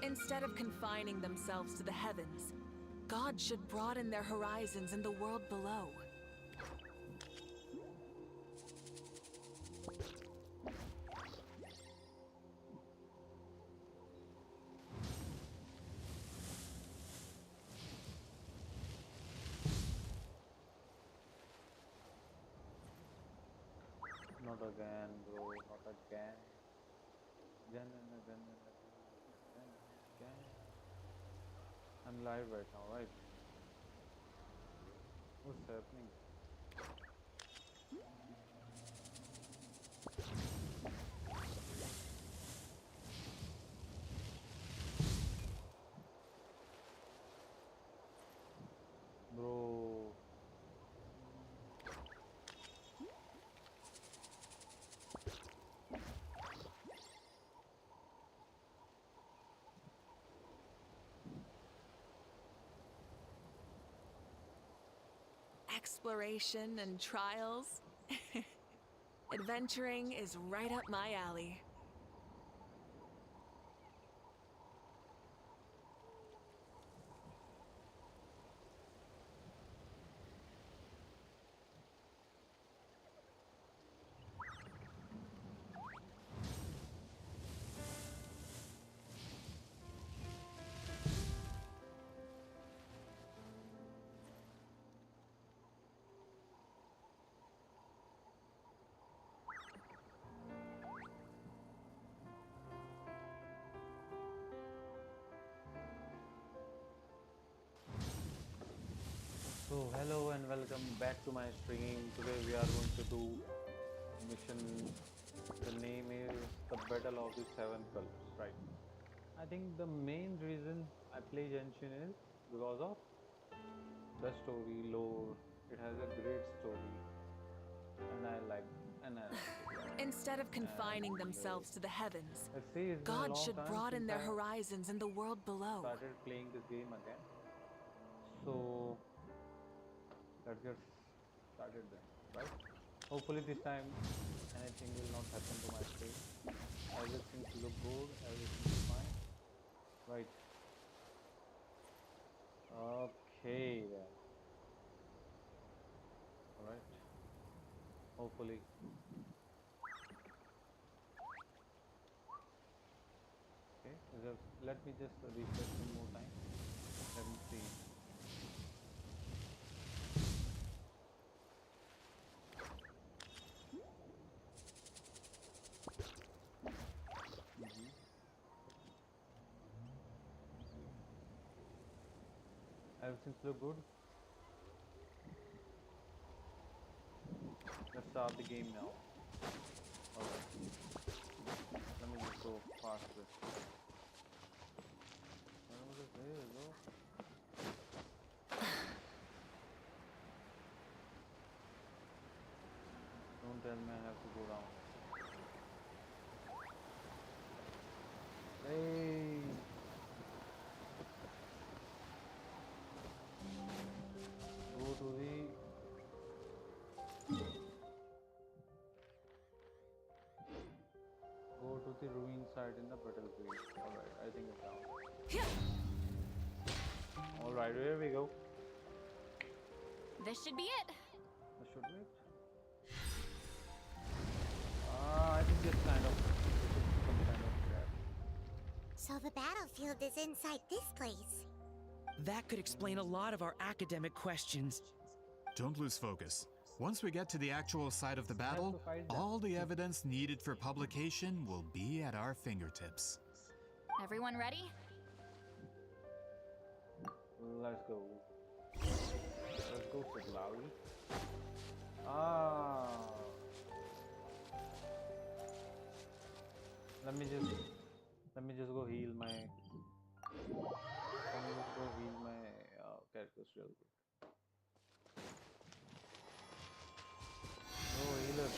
Instead of confining themselves to the heavens, God should broaden their horizons in the world below. Not again, bro. Not again. Again and again and again and again. I'm live right now, right? What's happening? Bro. Exploration and trials. Adventuring is right up my alley. So hello and welcome back to my stream. Today we are going to do mission. The name is the Battle of the Seven Colors, right? I think the main reason I play Genshin is because of the story, lore. It has a great story, and I like it. Instead of confining And themselves to the heavens, let's see, it's been a God long should time broaden since their I horizons in the world below. started playing this game again. So let's get started then, right? Hopefully this time anything will not happen to my screen. Everything look good, everything is fine. Right. Okay then. Alright. Hopefully. Okay. Let me just refresh one more time. Let me see. Everything look good. Let's start the game now. Alright. Let me just go faster. What is this, bro? Don't tell me I have to go down. Hey! Go to the ruin site in the battlefield. Alright, I think it's down. Alright, here we go. This should be it. Should we? I think this is some kind of trap. So the battlefield is inside this place. That could explain a lot of our academic questions. Don't lose focus. Once we get to the actual site of the battle, all the evidence needed for publication will be at our fingertips. Everyone ready? Let's go. Let's go, Siglawi. Ah. Let me just go heal my. Characters real quick. Oh, healer.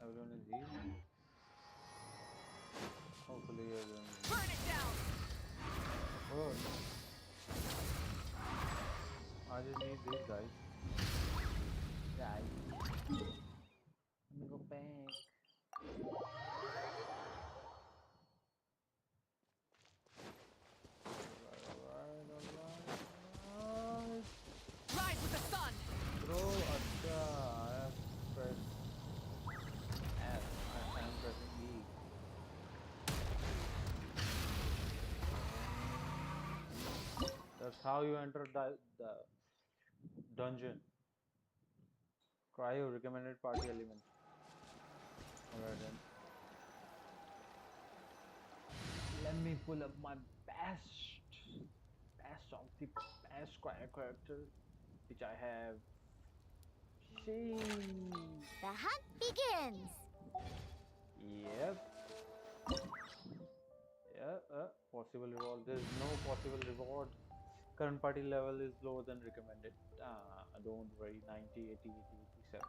Everyone is healed. Hopefully everyone is healed. Burn it down! Oh. these guys. Guys. Let me go back. Alright. Rise with the sun! Bro, acha, I have pressed F. I am pressing E. That's how you enter the dungeon. Cryo recommended party element. Alright then. Let me pull up my best of the best cryo character which I have. She. The hunt begins. Yep. Yeah, possible reward. There is no possible reward. Current party level is lower than recommended. Don't worry, 90, 80, 80, 80, 70.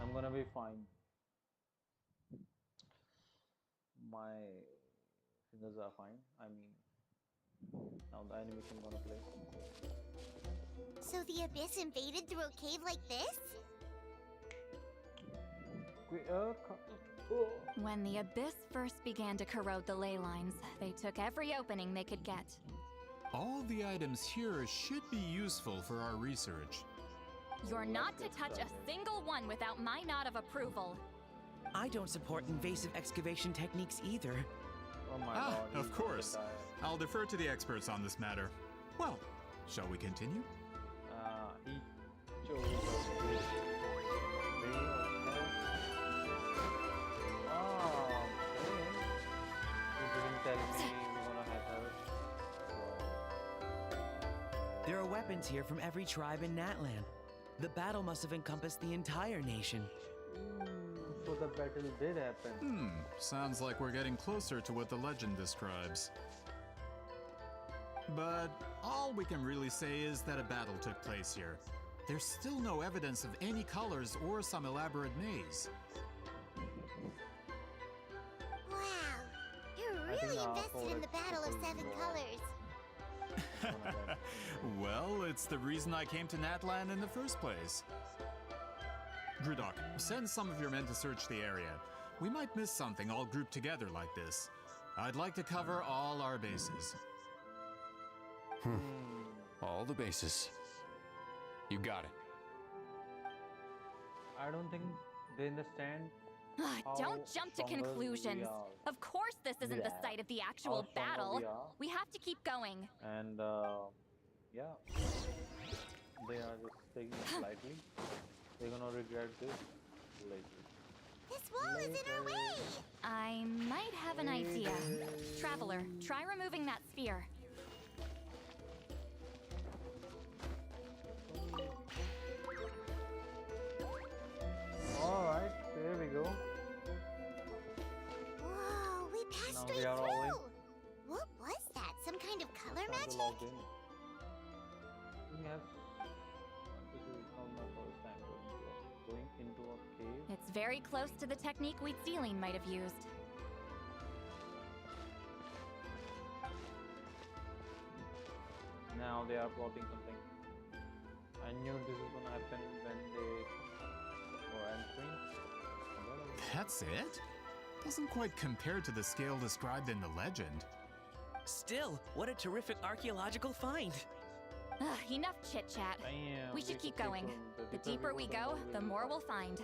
I'm gonna be fine. My fingers are fine. I mean, now the animation gonna play. So the abyss invaded through a cave like this? When the abyss first began to corrode the ley lines, they took every opening they could get. All the items here should be useful for our research. You're not to touch a single one without my nod of approval. I don't support invasive excavation techniques either. Oh my god. Of course. I'll defer to the experts on this matter. Well, shall we continue? He chose way of health. He didn't tell me we're gonna have health. There are weapons here from every tribe in Natlan. The battle must have encompassed the entire nation. So the battle did happen. Sounds like we're getting closer to what the legend describes. But all we can really say is that a battle took place here. There's still no evidence of any colors or some elaborate maze. Wow, you're really invested in the Battle of Seven Colors. Well, it's the reason I came to Natlan in the first place. Gridok, send some of your men to search the area. We might miss something all grouped together like this. I'd like to cover all our bases. All the bases. You got it. I don't think they understand. Don't jump to stronger we conclusions. are. Of course this isn't the site of the actual How stronger battle. we are. We have to keep going. And yeah, they are just taking it lightly. They're gonna regret this later. This wall is in our way. I might have an idea. Traveler, try removing that sphere. Alright, there we go. Whoa, we passed Now straight we are all in. through. What was that? Some kind of color Time to magic? log in. We have. This is not my first time going into a cave. It's very close to the technique Wheatsealing might have used. Now they are plotting something. I knew this is gonna happen when they were entering. That's it? Doesn't quite compare to the scale described in the legend. Still, what a terrific archaeological find. Enough chit-chat. Damn, We should keep going. The deeper we go, the more we'll find.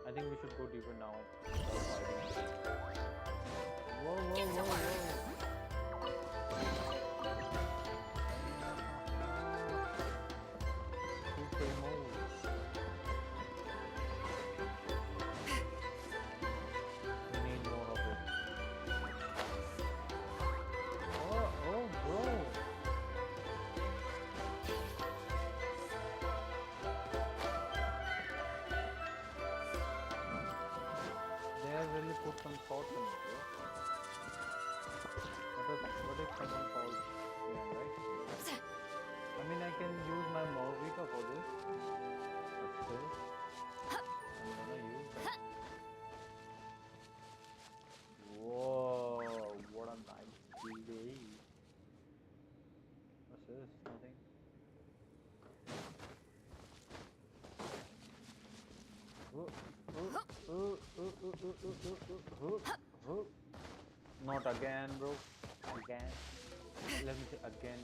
I think we should go deeper now. Whoa, whoa, Get to whoa, work. Super mode. We need more of it. Oh, bro. They have really put some thought Not again, bro. Again. Let me say again.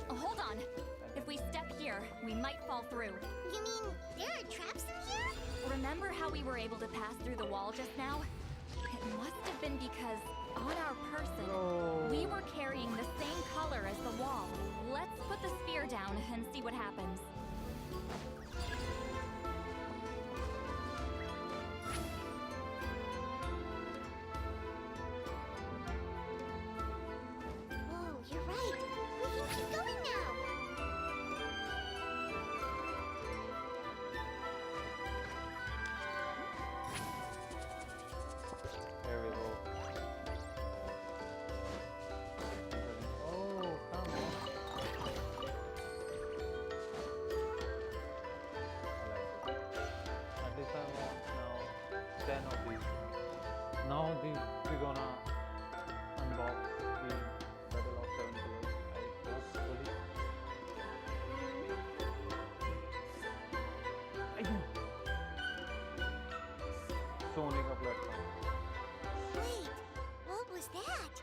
Oh, hold on. If we step here, we might fall through. You mean there are traps in here? Remember how we were able to pass through the wall just now? It must have been because on our person, we were carrying the same color as the wall. Let's put the sphere down and see what happens. Oh, you're right. We can keep going now. There we go. Oh, come on. I like it. At least I want now 10 of these. Now we're gonna unbox the Battle of 7 Colors. I hopefully. Sonic a platform. Wait, what was that?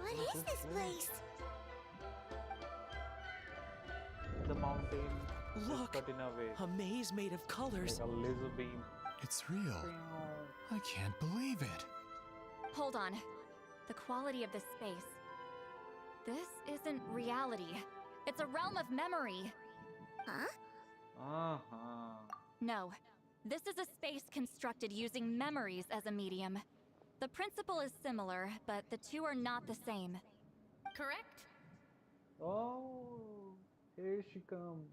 What is this place? The mountain Look, is cut in a way. a maze made of colors. Like a laser beam. It's real. I can't believe it. Hold on. The quality of this space. This isn't reality. It's a realm of memory. Huh? Uh-huh. No. This is a space constructed using memories as a medium. The principle is similar, but the two are not the same. Correct? Oh, here she comes.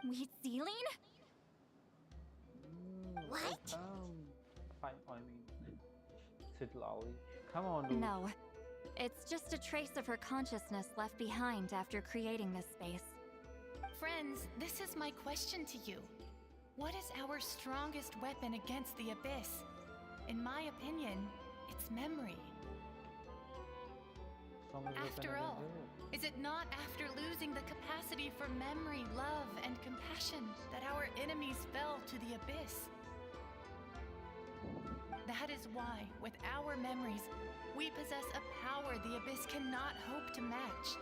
Wheat ceiling? What? I mean, sit lolly. Come on, dude. No. It's just a trace of her consciousness left behind after creating this space. Friends, this is my question to you. What is our strongest weapon against the Abyss? In my opinion, it's memory. After all, is it not after losing the capacity for memory, love, and compassion that our enemies fell to the Abyss? That is why, with our memories, we possess a power the Abyss cannot hope to match.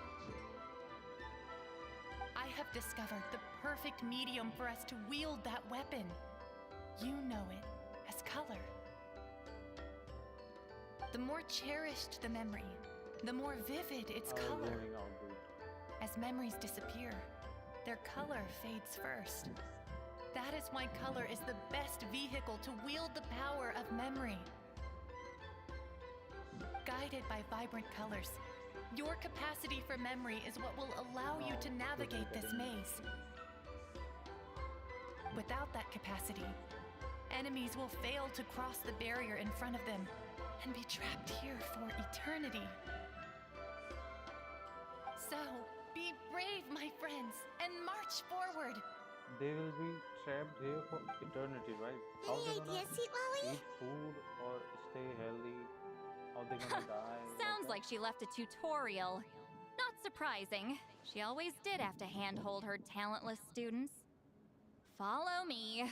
I have discovered the perfect medium for us to wield that weapon. You know it as color. The more cherished the memory, the more vivid its color. As memories disappear, their color fades first. That is why color is the best vehicle to wield the power of memory. Guided by vibrant colors, your capacity for memory is what will allow you to navigate this maze. Without that capacity, enemies will fail to cross the barrier in front of them and be trapped here for eternity. So, be brave, my friends, and march forward. They will be trapped here for eternity, right? How Any they gonna ideas, Sweet Lolly? eat food or stay healthy? How they gonna die? Sounds like she left a tutorial. Not surprising. She always did have to handhold her talentless students. Follow me.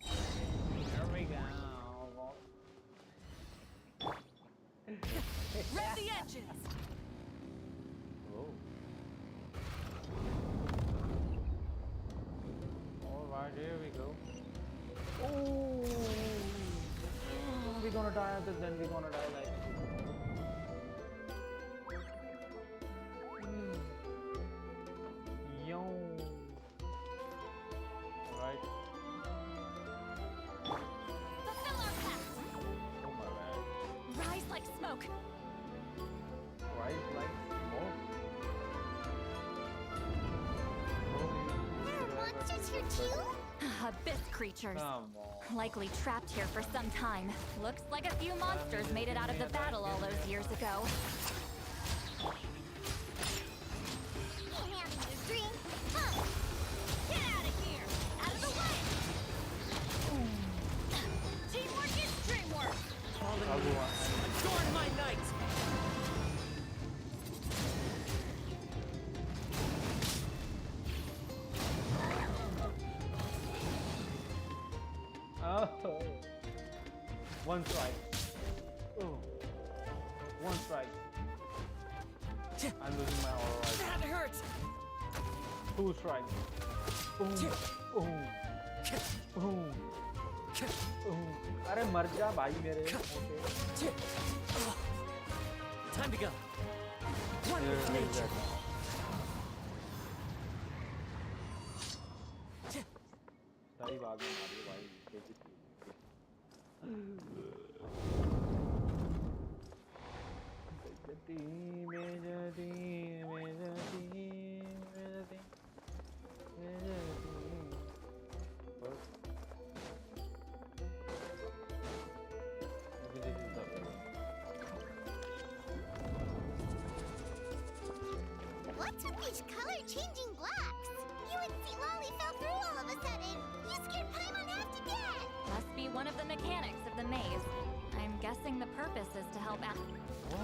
Here we go. Rev the engines! Oh. Alright, here we go. Oh, we're gonna die after then we're gonna die like Yo. Alright. Fulfill our pact! Oh my bad. Rise like smoke. Right, like smoke. There are monsters here too? Abyss creatures. Come on. Likely trapped here for some time. Looks like a few monsters made it out of the battle all those years ago. Can't have you drink. Huh. Get out of here! Out of the way! Teamwork is dreamwork! Adorn my night! One strike. Oh. One strike. I'm losing my aura right That hurts! now. Two strikes. Boom. Boom. Boom. Boom. अरे मर जा भाई मेरे. Okay. Time to go. One Here with is nature. that. सारी बात में मारी भाई. What's with these color-changing blocks? You and C. Lolly fell through all of a sudden. You scared Paimon half to death. Must be one of the mechanics of the maze. I'm guessing the purpose is to help out. Oh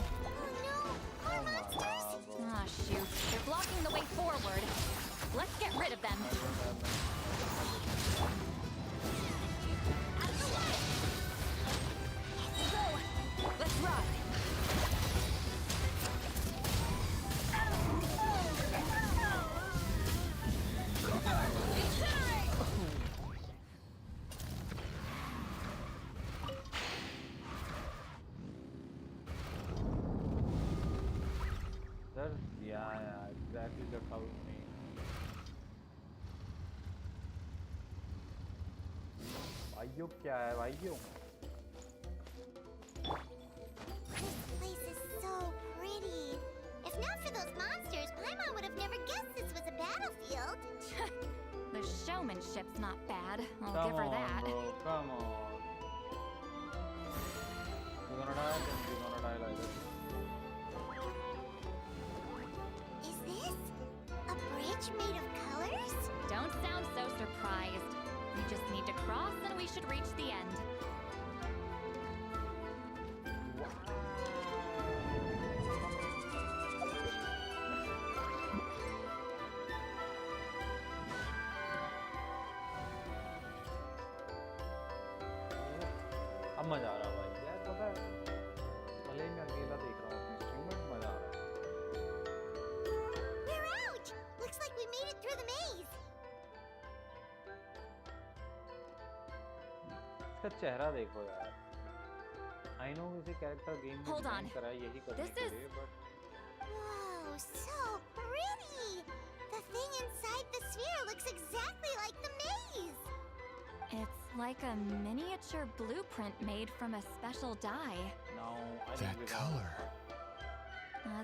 no, more monsters! Ah, shoot. They're blocking the way forward. Let's get rid of them. Out of the way! Go! Let's rock! Sir, yeah, exactly that's how it means. भाइयों क्या है भाइयों? This place is so pretty. If not for those monsters, Paimon would have never guessed this was a battlefield. The showmanship's not bad. I'll Come give her on, that. bro, come on. You're gonna die, then you're gonna die like this. Is this a bridge made of colors? Don't sound so surprised. We just need to cross and we should reach the end. अब मजा आ रहा है भाई यार पता है भले ही मैं अकेला देख रहा हूँ अपनी स्ट्रीम में मजा आ रहा है We're out! Looks like we made it through the maze. इसका चेहरा देखो यार I know इसे कैरेक्टर गेम में Hold डिजाइन on. करा है यही करने This के is- लिए but Whoa, so pretty! The thing inside the sphere looks exactly like the maze. It's like a miniature blueprint made from a special dye. now I That think we color.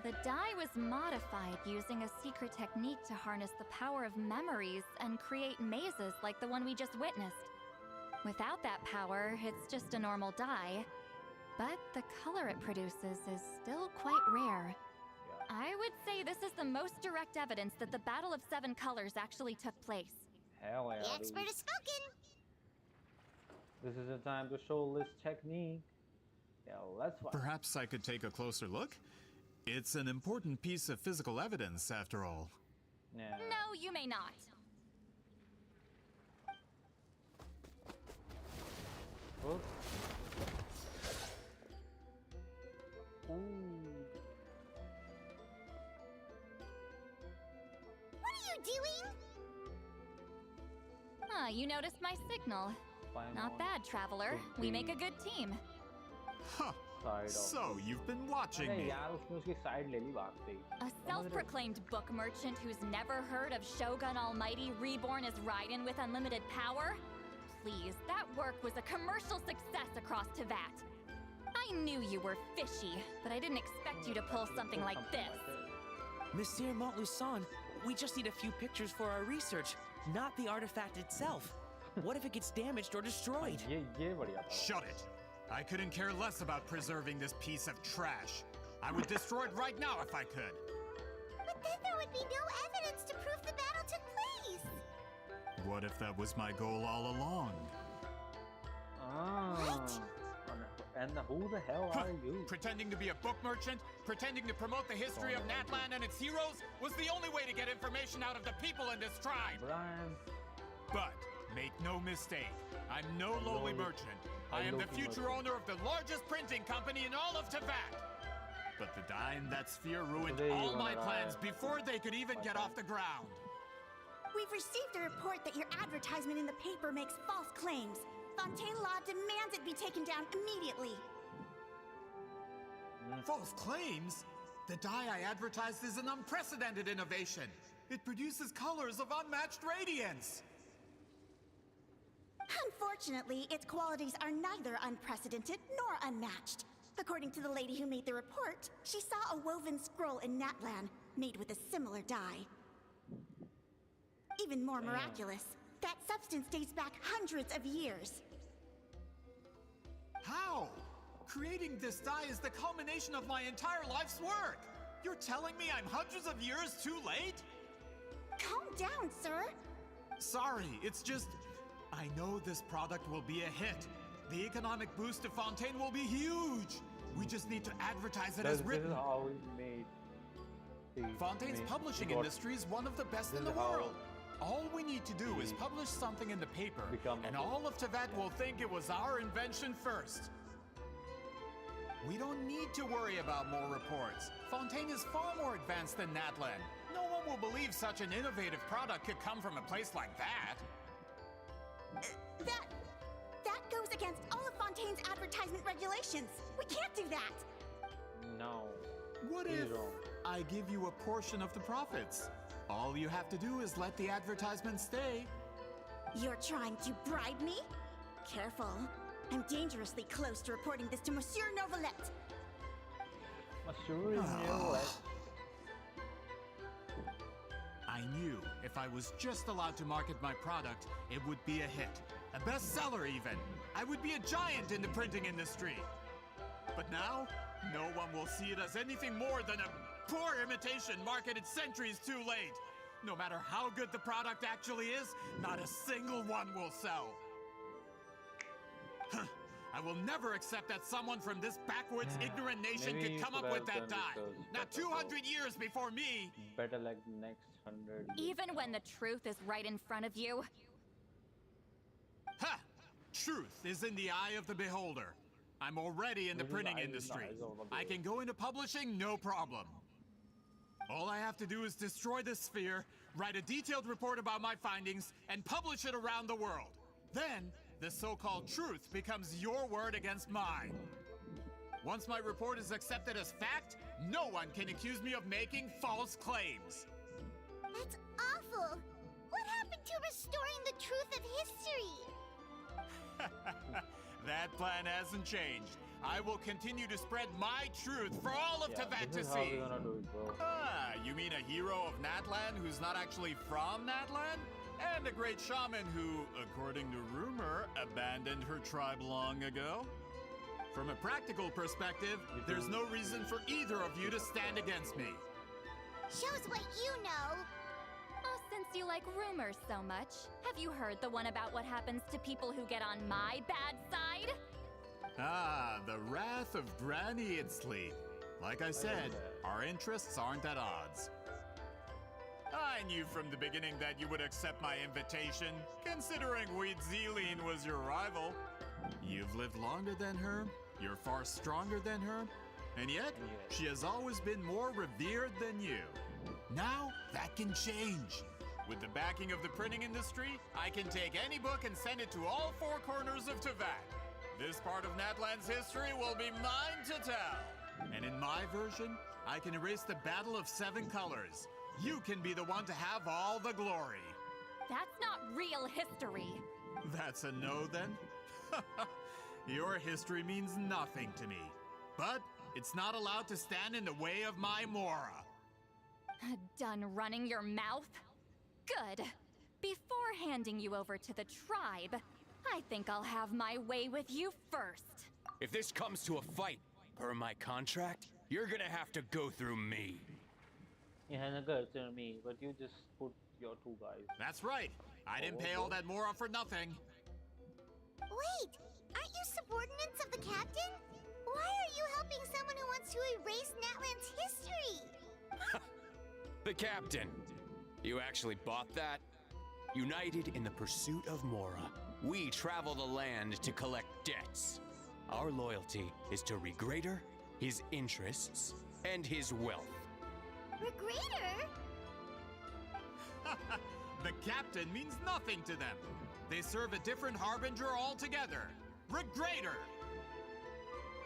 The dye was modified using a secret technique to harness the power of memories and create mazes like the one we just witnessed. Without that power, it's just a normal dye. But the color it produces is still quite rare. Yeah. I would say this is the most direct evidence that the Battle of Seven Colors actually took place. Hell The yeah, expert dude. has spoken. This is the time to show this technique. Yeah, let's watch. Perhaps I could take a closer look? It's an important piece of physical evidence, after all. Yeah. No, you may not. Oops. Ooh. What are you doing? Ah, you noticed my signal. Fine Not on. bad, traveler. We make a good team. Huh. Side of So, you've been watching अरे me. यार उसने उसकी side ले ली बात से ही। A समझ रहे हो? self-proclaimed book merchant who's never heard of Shogun Almighty reborn as Raiden with unlimited power? Please, that work was a commercial success across Teyvat. I knew you were fishy, but I didn't expect you to pull something like this. Monsieur Montluçon, we just need a few pictures for our research, not the artifact itself. What if it gets damaged or destroyed? ये बढ़िया था। Shut it. I couldn't care less about preserving this piece of trash. I would destroy it right now if I could. But then there would be no evidence to prove the battle took place. What if that was my goal all along? What? And who the hell Huh. are you? Pretending to be a book merchant, pretending to promote the history of Natlan and its heroes was the only way to get information out of the people in this tribe. Brian. But Make no mistake, I'm no lowly merchant. I am the future owner of the largest printing company in all of Teyvat. But the dye in that sphere ruined all my plans before they could even get off the ground. We've received a report that your advertisement in the paper makes false claims. Fontaine Law demands it be taken down immediately. False claims? The dye I advertised is an unprecedented innovation. It produces colors of unmatched radiance. Unfortunately, its qualities are neither unprecedented nor unmatched. According to the lady who made the report, she saw a woven scroll in Natlan made with a similar dye. Even more miraculous, that substance dates back hundreds of years. How? Creating this dye is the culmination of my entire life's work. You're telling me I'm hundreds of years too late? Calm down, sir. Sorry, it's just... I know this product will be a hit. The economic boost to Fontaine will be huge. We just need to advertise it as written. This is how we made Fontaine's publishing industry is one of the best in the world. All we need to do is publish something in the paper, and all of Teyvat will think it was our invention first. We don't need to worry about more reports. Fontaine is far more advanced than Natlan. No one will believe such an innovative product could come from a place like that. That goes against all of Fontaine's advertisement regulations. We can't do that. No. What if I give you a portion of the profits? All you have to do is let the advertisement stay. You're trying to bribe me? Careful. I'm dangerously close to reporting this to Monsieur Novelette. Monsieur Novelette. I knew if I was just allowed to market my product, it would be a hit. A bestseller even. I would be a giant in the printing industry. But now, no one will see it as anything more than a poor imitation marketed centuries too late. No matter how good the product actually is, not a single one will sell. I will never accept that someone from this backwoods, ignorant nation could come up with that dye. Not 200 years before me. Better like next 100 years. Even when the truth is right in front of you. Ha! Truth is in the eye of the beholder. I'm already in the printing industry. I can go into publishing, no problem. All I have to do is destroy this sphere, write a detailed report about my findings, and publish it around the world. Then, the so-called truth becomes your word against mine. Once my report is accepted as fact, no one can accuse me of making false claims. That's awful. What happened to restoring the truth of history? That plan hasn't changed. I will continue to spread my truth for all of Teyvat to see. You mean a hero of Natlan who's not actually from Natlan? And a great shaman who, according to rumor, abandoned her tribe long ago? From a practical perspective, there's no reason for either of you to stand against me. Show us what you know. Oh, since you like rumors so much, have you heard the one about what happens to people who get on my bad side? Ah, the wrath of Granny Itzli. Like I said, our interests aren't at odds. I knew from the beginning that you would accept my invitation, considering Weed Zealine was your rival. You've lived longer than her, you're far stronger than her, and yet, she has always been more revered than you. Now, that can change. With the backing of the printing industry, I can take any book and send it to all four corners of Teyvat. This part of Natlan's history will be mine to tell. And in my version, I can erase the Battle of Seven Colors. You can be the one to have all the glory. That's not real history. That's a no, then? Your history means nothing to me. But it's not allowed to stand in the way of my Mora. Done running your mouth? Good. Before handing you over to the tribe, I think I'll have my way with you first. If this comes to a fight, per my contract, you're gonna have to go through me. It has a girl to me, but you just put your two guys. That's right. I didn't pay all that Mora for nothing. Wait, aren't you subordinates of the captain? Why are you helping someone who wants to erase Natlan's history? The captain. You actually bought that? united in the pursuit of Mora. We travel the land to collect debts. Our loyalty is to Regrader, his interests, and his wealth. Regrader? The captain means nothing to them. They serve a different harbinger altogether. Regrader!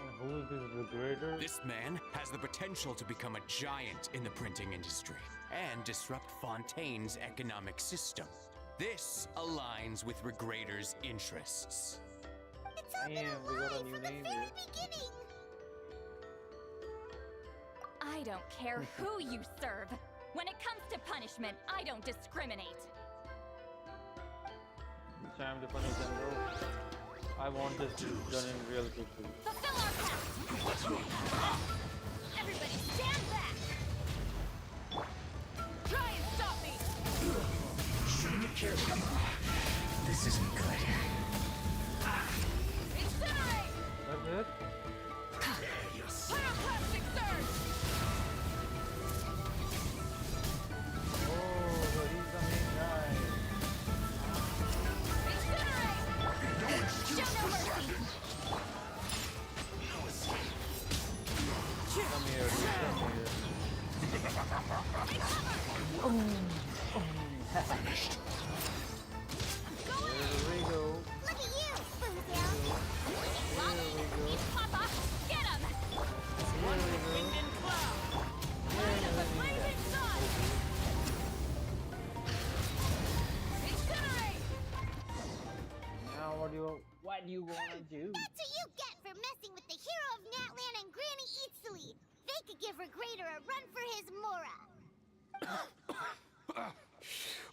And who is this Regrader? This man has the potential to become a giant in the printing industry and disrupt Fontaine's economic system. This aligns with Regrader's interests. It's all been a we got lie a new from the name very here. beginning. I don't care who you serve. When it comes to punishment, I don't discriminate. It's time to punish them, bro. I want this done in real quickly. Fulfill our pact! Everybody stand back! Try and stop me! This isn't good. Incinerate! That's it? Pyroclastic surge! Oh, so he's the main guy. Incinerate! Show no mercy! Come here, dude, come here. Take cover! Here we go. Look at you, Boozle. Lolly! Eat Papa! Get him! One with wind and cloud! Light of the blazing sun! Incinerate! Now what do you wanna do? That's what you get for messing with the hero of Natlan and Granny Eatsley. They could give Regrader a run for his Mora.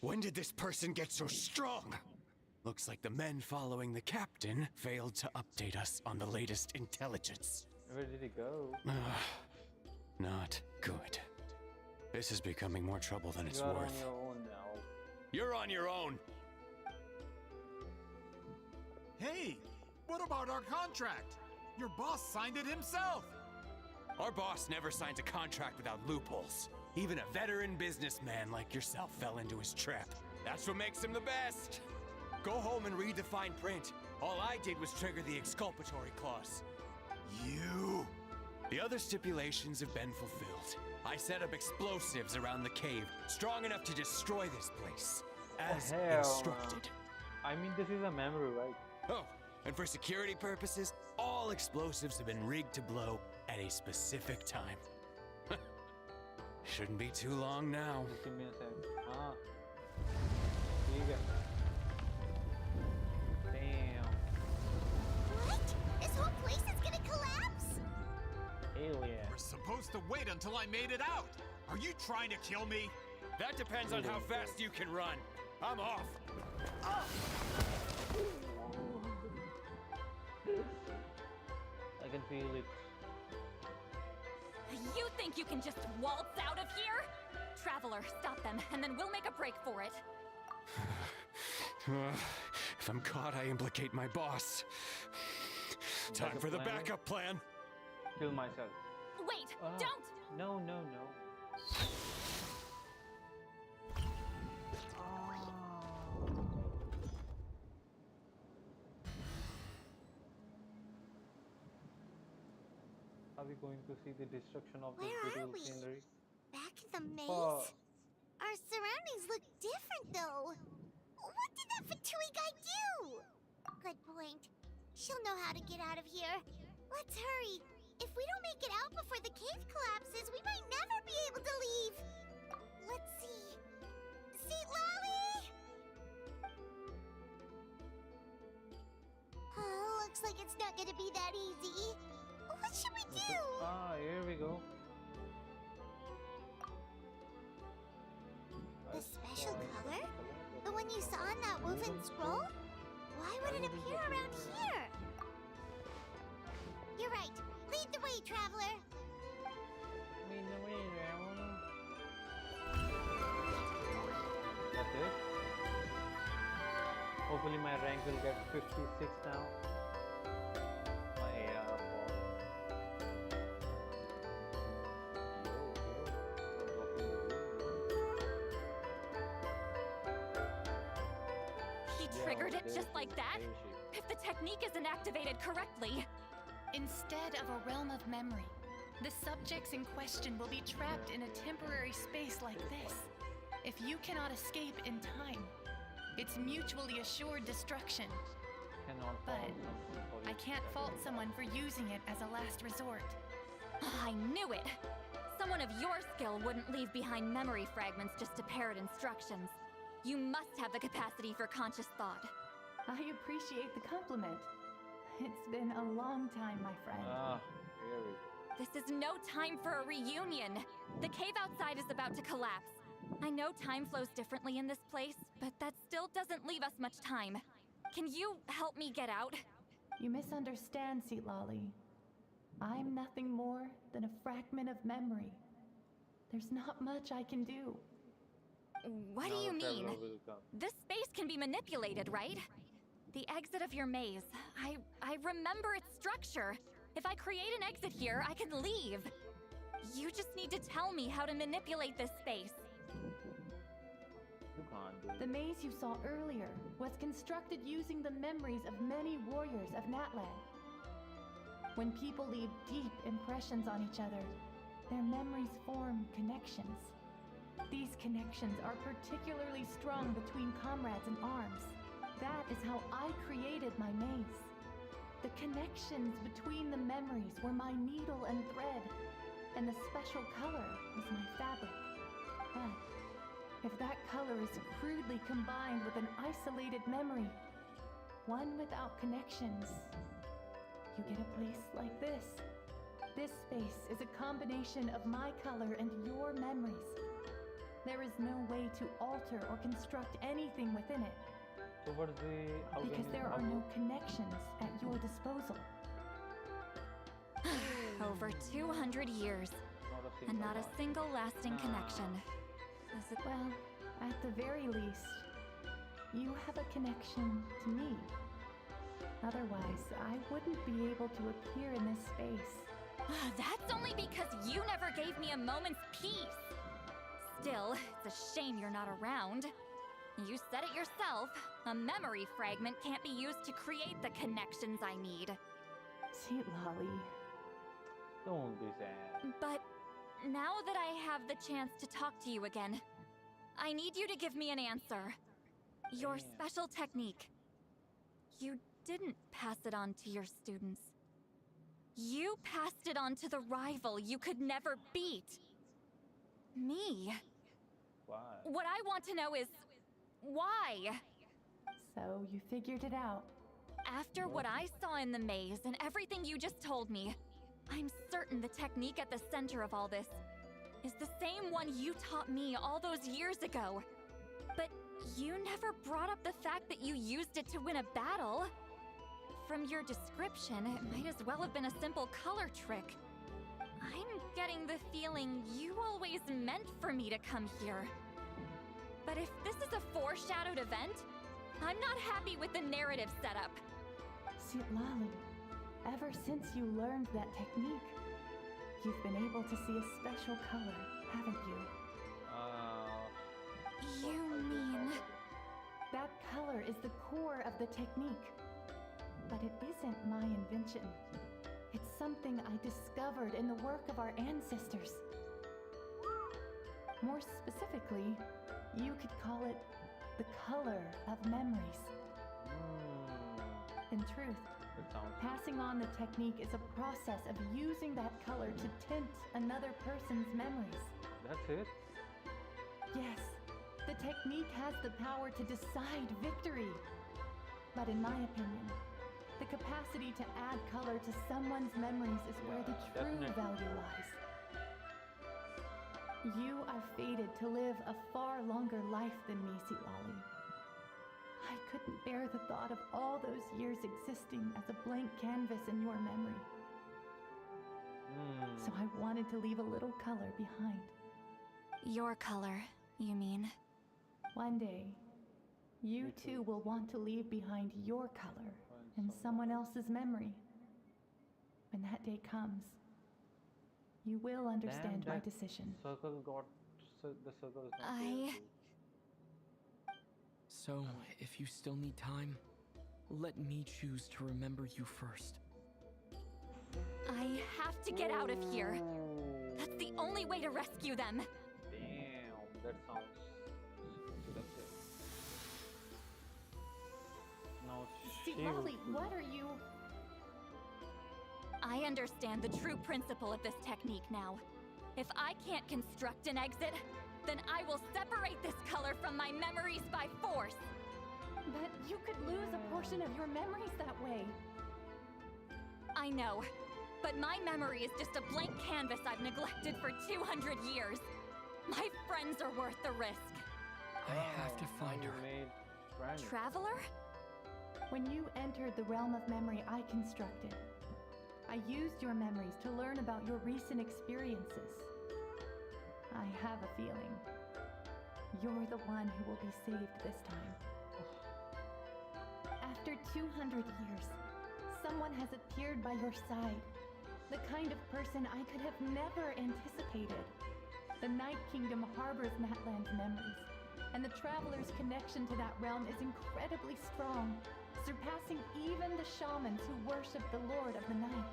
When did this person get so strong? Looks like the men following the captain failed to update us on the latest intelligence. Where did he go? Not good. This is becoming more trouble than it's You are on worth. your own now. You're on your own. Hey, what about our contract? Your boss signed it himself. Our boss never signs a contract without loopholes. Even a veteran businessman like yourself fell into his trap. That's what makes him the best. Go home and read the fine print. All I did was trigger the exculpatory clause. You? The other stipulations have been fulfilled. I set up explosives around the cave, strong enough to destroy this place, as hell, instructed. I mean, this is a memory, right? Oh, and for security purposes, all explosives have been rigged to blow at a specific time. Shouldn't be too long now. Just give me a sec. ठीक है. Damn. What? This whole place is gonna collapse? Alien. We're supposed to wait until I made it out. Are you trying to kill me? That depends on how fast you can run. I'm off. I can feel it. You think you can just waltz out of here? Traveler, stop them, and then we'll make a break for it. If I'm caught, I implicate my boss. Time for the backup plan. Kill myself. Wait, don't! No, no, no. Are we going to see the destruction of this Where are beautiful we? scenery? Back in the maze? Oh. Our surroundings look different, though. What did that Fatui guy do? Good point. She'll know how to get out of here. Let's hurry. If we don't make it out before the cave collapses, we might never be able to leave. Let's see. See, Lolly? Oh, looks like it's not gonna be that easy. What should we do? Here we go. The special color? The one you saw in that woven scroll? Why would it appear around here? You're right. Lead the way, traveler. That's it. Hopefully my rank will get 56 now. My AR fall. triggered it there just it like is, that? there she is. If the technique isn't activated correctly. Instead of a realm of memory, the subjects in question will be trapped in a temporary space like this. If you cannot escape in time, it's mutually assured destruction. Cannot But fault someone for I it. can't fault someone for using it as a last resort. I knew it! Someone of your skill wouldn't leave behind memory fragments just to parrot instructions. You must have the capacity for conscious thought. I appreciate the compliment. It's been a long time, my friend. Here we go. This is no time for a reunion. The cave outside is about to collapse. I know time flows differently in this place, but that still doesn't leave us much time. Can you help me get out? You misunderstand, Lolly. I'm nothing more than a fragment of memory. There's not much I can do. What do Now you the mean? traveler will come. This space can be manipulated, right? The exit of your maze. I remember its structure. If I create an exit here, I can leave. You just need to tell me how to manipulate this space. You can't do it. The maze you saw earlier was constructed using the memories of many warriors of Natlan. When people leave deep impressions on each other, their memories form connections. These connections are particularly strong between comrades in arms. That is how I created my maze. The connections between the memories were my needle and thread, and the special color was my fabric. But if that color is crudely combined with an isolated memory, one without connections, you get a place like this. This space is a combination of my color and your memories. There is no way to alter or construct anything within it, So what's the... how because can there you, are how no connections at your disposal. Over 200 years, not a and single not a one. single lasting Ah. connection. Is it Well, at the very least, you have a connection to me. Otherwise, I wouldn't be able to appear in this space. That's only because you never gave me a moment's peace. Still, it's a shame you're not around. You said it yourself. A memory fragment can't be used to create the connections I need. Sweet Lolly. Don't be sad. But now that I have the chance to talk to you again, I need you to give me an answer. Your Damn. special technique. You didn't pass it on to your students. You passed it on to the rival you could never beat. Me. Why? What I want to know is, why? So you figured it out. After what I saw in the maze and everything you just told me, I'm certain the technique at the center of all this is the same one you taught me all those years ago. But you never brought up the fact that you used it to win a battle. From your description, it might as well have been a simple color trick. I'm getting the feeling you always meant for me to come here. But if this is a foreshadowed event, I'm not happy with the narrative setup. Sweet Lolly, ever since you learned that technique, you've been able to see a special color, haven't you? You mean... That color is the core of the technique. But it isn't my invention. It's something I discovered in the work of our ancestors. More specifically, you could call it the color of memories. In truth, It sounds passing on the technique is a process of using that color to tint another person's memories. That's it? Yes, the technique has the power to decide victory. But in my opinion, the capacity to add color to someone's memories is where the Yeah, true definitely. value lies. You are fated to live a far longer life than me, Lolly. I couldn't bear the thought of all those years existing as a blank canvas in your memory. So I wanted to leave a little color behind. Your color, you mean? One day, you too will want to leave behind your color in someone else's memory. When that day comes, you will understand my that decision. Circle got... The circle is not I- there, So, if you still need time, let me choose to remember you first. I have to get out of here. That's the only way to rescue them. Damn, that sounds seductive. Now See, she Lolly, would- what are you... I understand the true principle of this technique now. If I can't construct an exit, then I will separate this color from my memories by force. But you could lose a portion of your memories that way. I know, but my memory is just a blank canvas I've neglected for 200 years. My friends are worth the risk. I have to now find you her. made friends. Traveler? When you entered the realm of memory I constructed, I used your memories to learn about your recent experiences. I have a feeling you're the one who will be saved this time. After 200 years, someone has appeared by your side. The kind of person I could have never anticipated. The Night Kingdom harbors Natland's memories, and the Traveler's connection to that realm is incredibly strong, surpassing even the shamans who worship the Lord of the Night.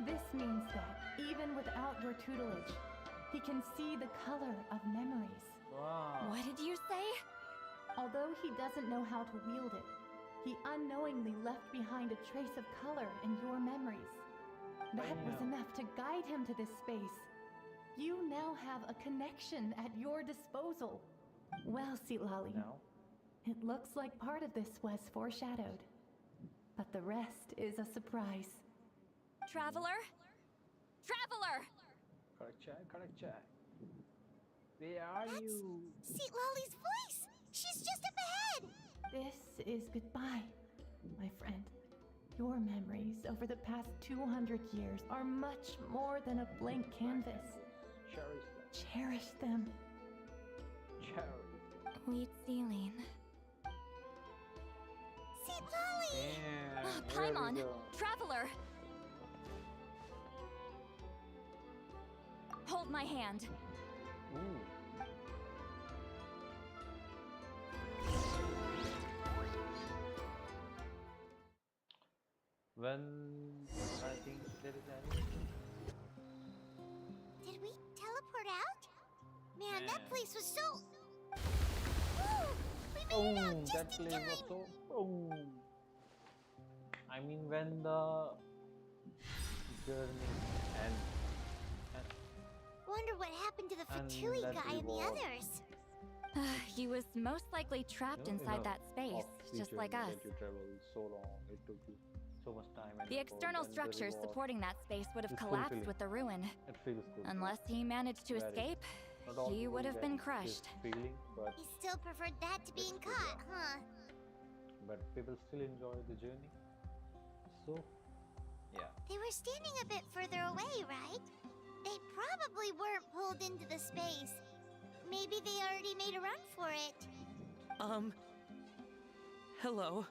This means that, even without your tutelage, he can see the color of memories. Wow. What did you say? Although he doesn't know how to wield it, he unknowingly left behind a trace of color in your memories. That was enough to guide him to this space. You now have a connection at your disposal. Well, Sitlali, Now? it looks like part of this was foreshadowed. But the rest is a surprise. Traveler? Traveler! Correct check. Where are you? See Lolly's voice! She's just up ahead! This is goodbye, my friend. Your memories over the past 200 years are much more than a blank canvas. Cherish them. Cherish them. Cherish. Sweet Celine. See Lolly! Damn. here we Paimon! go. Traveler! Hold my hand. Ooh. When I think there is any. Did we teleport out? Man, that Man. place was so... Woo! We made it out That just in place was time! so. Oh. I mean, when the journey ends. Wonder what happened to the And Fatui that guy and the reward. others. He was most likely trapped inside that space, just like us. That you traveled so long, it took you so much time. And The effort, external and the structures reward, supporting that space would have is collapsed fulfilling. with the ruin. It feels good. Unless he managed to Very. escape, Not all he people would have get been this crushed. feeling, but He still preferred that to being It's good, caught, yeah. huh? people still enjoy the journey. So, yeah. They were standing a bit further away, right? They probably weren't pulled into the space. Maybe they already made a run for it. Hello.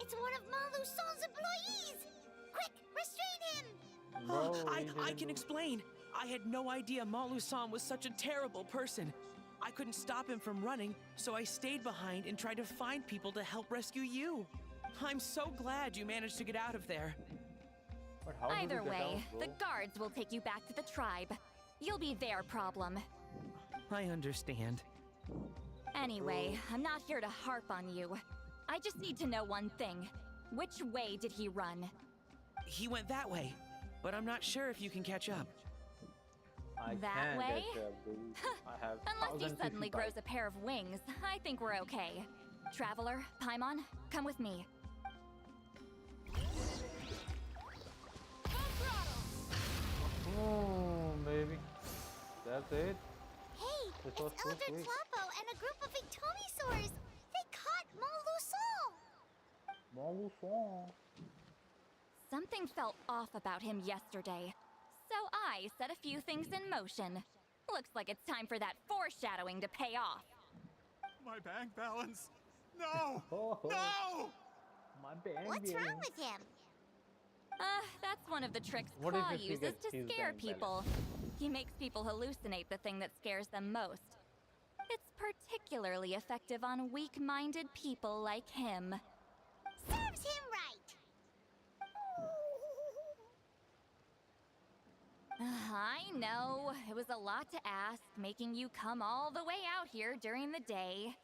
It's one of Maluson's employees! Quick, restrain him! Bro, I didn't can do- explain. I had no idea Malu-san was such a terrible person. I couldn't stop him from running, so I stayed behind and tried to find people to help rescue you. I'm so glad you managed to get out of there. But how did Either you get way, out, bro? the guards will take you back to the tribe. You'll be their problem. I understand. Anyway, I'm not here to harp on you. I just need to know one thing. Which way did he run? He went that way, but I'm not sure if you can catch up. I that can't way? catch up, dude. I have Unless he 1000 suddenly cc grows bike. a pair of wings, I think we're okay. Traveler, Paimon, come with me. Oh, baby. That's it. Hey, This it's was so Elder quick. Tlapo and a group of Victomisaurs! They caught Maluson! Maluson. Something felt off about him yesterday, so I set a few things in motion. Looks like it's time for that foreshadowing to pay off. My bank balance. No! Oh, No! my bad. What's wrong with him? That's one of the tricks What if Claw he uses forgets to his scare bank people. He makes people hallucinate the thing that scares them most. It's particularly effective on weak-minded people like him. Serves him right. I know, it was a lot to ask, making you come all the way out here during the day.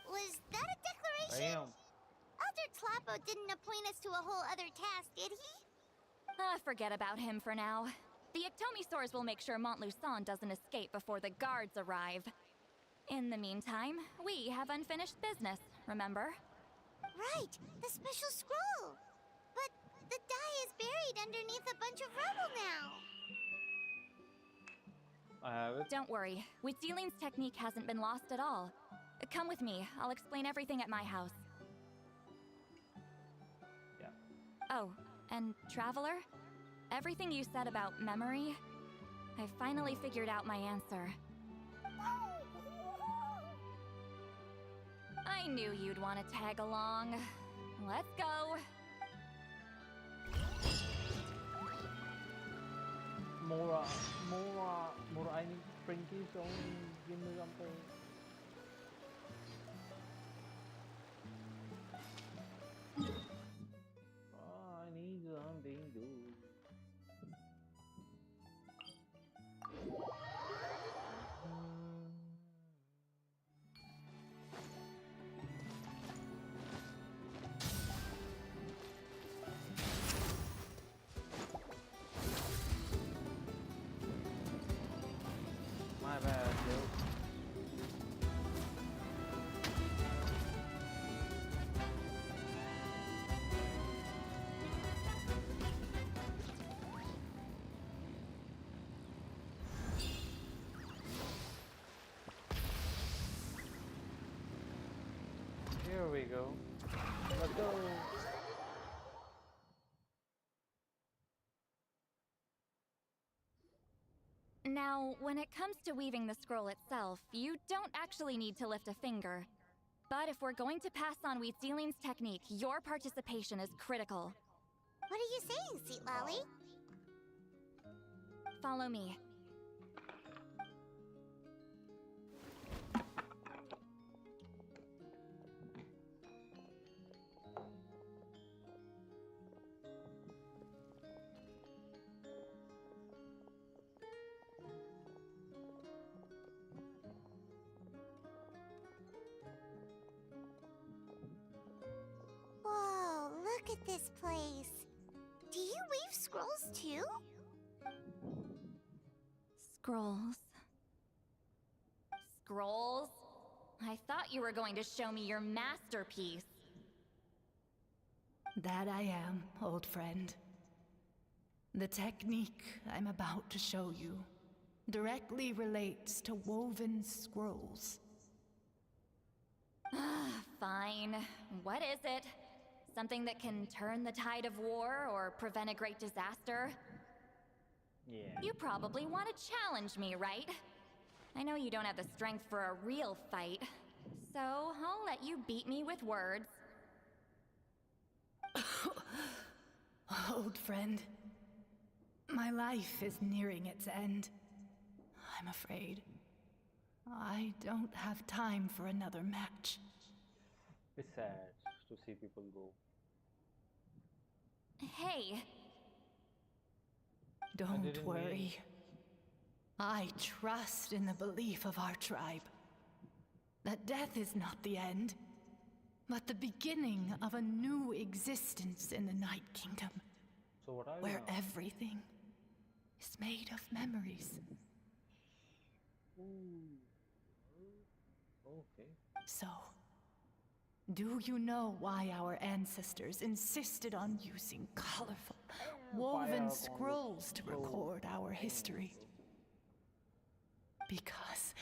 Was that a declaration? Damn. Elder Tlappo didn't appoint us to a whole other task, did he? Forget about him for now. The Ectomisaurs will make sure Montluçon doesn't escape before the guards arrive. In the meantime, we have unfinished business, remember? Right, the special scroll. But the die is buried underneath a bunch of rubble now. I have it. Don't worry, Witzeline's technique hasn't been lost at all. Come with me, I'll explain everything at my house. Yeah. Oh, and Traveler? Everything you said about memory, I finally figured out my answer. I knew you'd want to tag along. Let's go. More, I need Sprinky, so give me something. I need something good. My bad, dude. Here we go. Let's go. Now, when it comes to weaving the scroll itself, you don't actually need to lift a finger. But if we're going to pass on Witzeline's technique, your participation is critical. What are you saying, Seat Lolly? Follow me. Whoa, look at this place. Do you weave scrolls too? Scrolls. Scrolls? I thought you were going to show me your masterpiece. That I am, old friend. The technique I'm about to show you directly relates to woven scrolls. Fine. What is it? Something that can turn the tide of war or prevent a great disaster? Yeah. You probably want to challenge me, right? I know you don't have the strength for a real fight, so I'll let you beat me with words. Old friend, my life is nearing its end. I'm afraid I don't have time for another match. It's sad to see people go. Hey, Don't didn't worry. I trust in the belief of our tribe that death is not the end, but the beginning of a new existence in the Night Kingdom, So what are you where now? everything is made of memories. Ooh. Okay. So, do you know why our ancestors insisted on using colorful, woven scrolls to record our history? Because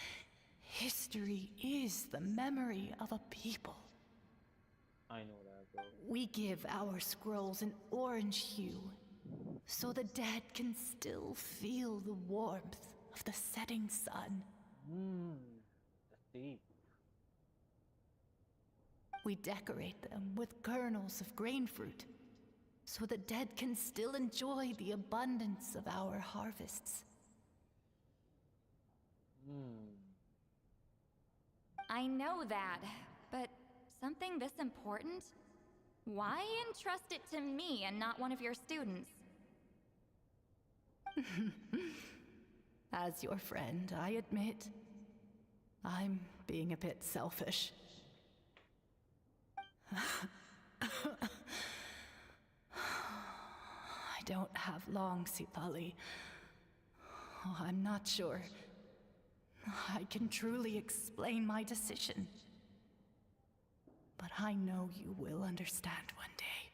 history is the memory of a people. I know that, bro. We give our scrolls an orange hue, so the dead can still feel the warmth of the setting sun. That's deep. We decorate them with kernels of grain fruit, so the dead can still enjoy the abundance of our harvests. Hmm. I know that, but something this important? Why entrust it to me and not one of your students? As your friend, I admit, I'm being a bit selfish. I don't have long, Sitali. Oh, I'm not sure I can truly explain my decision. But I know you will understand one day.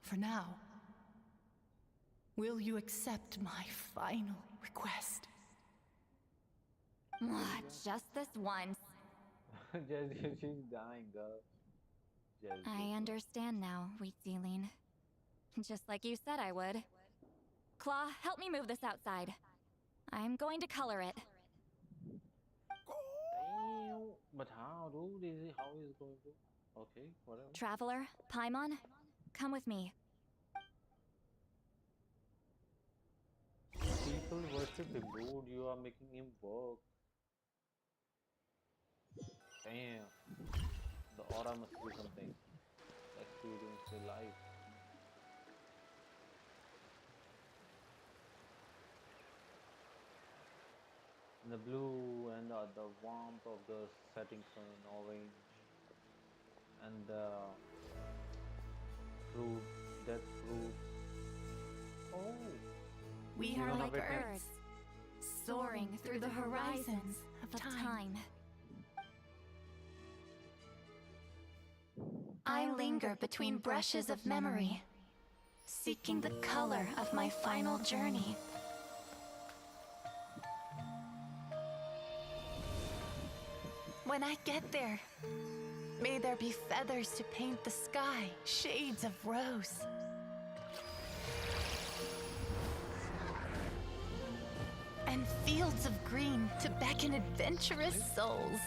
For now, will you accept my final request? Just this once. Jessie, she's dying, girl. I understand now, Wheat Zealine. Just like you said I would. Claw, help me move this outside. I'm going to color it. Damn. But how, dude? How is it going to? Okay, whatever. Traveler, Paimon, come with me. People worship him, dude. You are making him work. Damn. The aura must be something. Experience the life. The blue and the warmth of the setting sun, orange, and the fruit, death fruit. Oh, We You're are gonna like witness- birds, soaring through the horizons of time. I linger between brushes of memory, seeking the color of my final journey. When I get there, may there be feathers to paint the sky, shades of rose. And fields of green to beckon adventurous souls.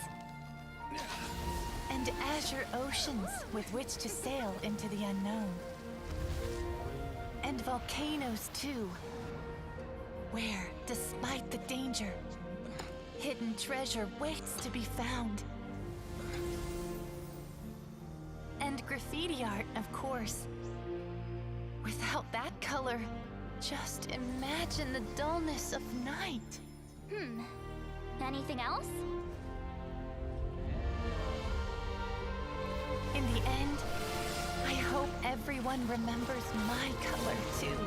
And azure oceans with which to sail into the unknown. And volcanoes too, where, despite the danger, hidden treasure waits to be found. And graffiti art, of course. Without that color, just imagine the dullness of night. Anything else? In the end, I hope everyone remembers my color too.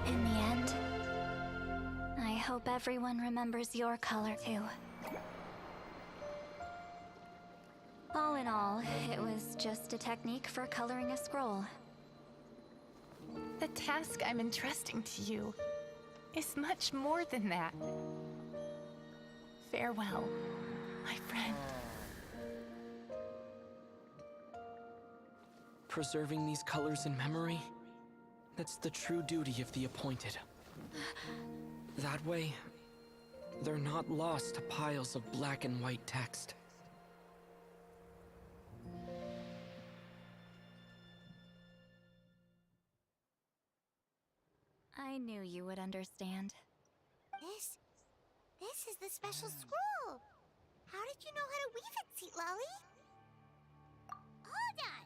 In the end, I hope everyone remembers your color too. All in all, it was just a technique for coloring a scroll. The task I'm entrusting to you is much more than that. Farewell, my friend. Preserving these colors in memory? That's the true duty of the appointed. That way, they're not lost to piles of black and white text. I knew you would understand. This is the special scroll. How did you know how to weave it, Seat Lolly? Hold on.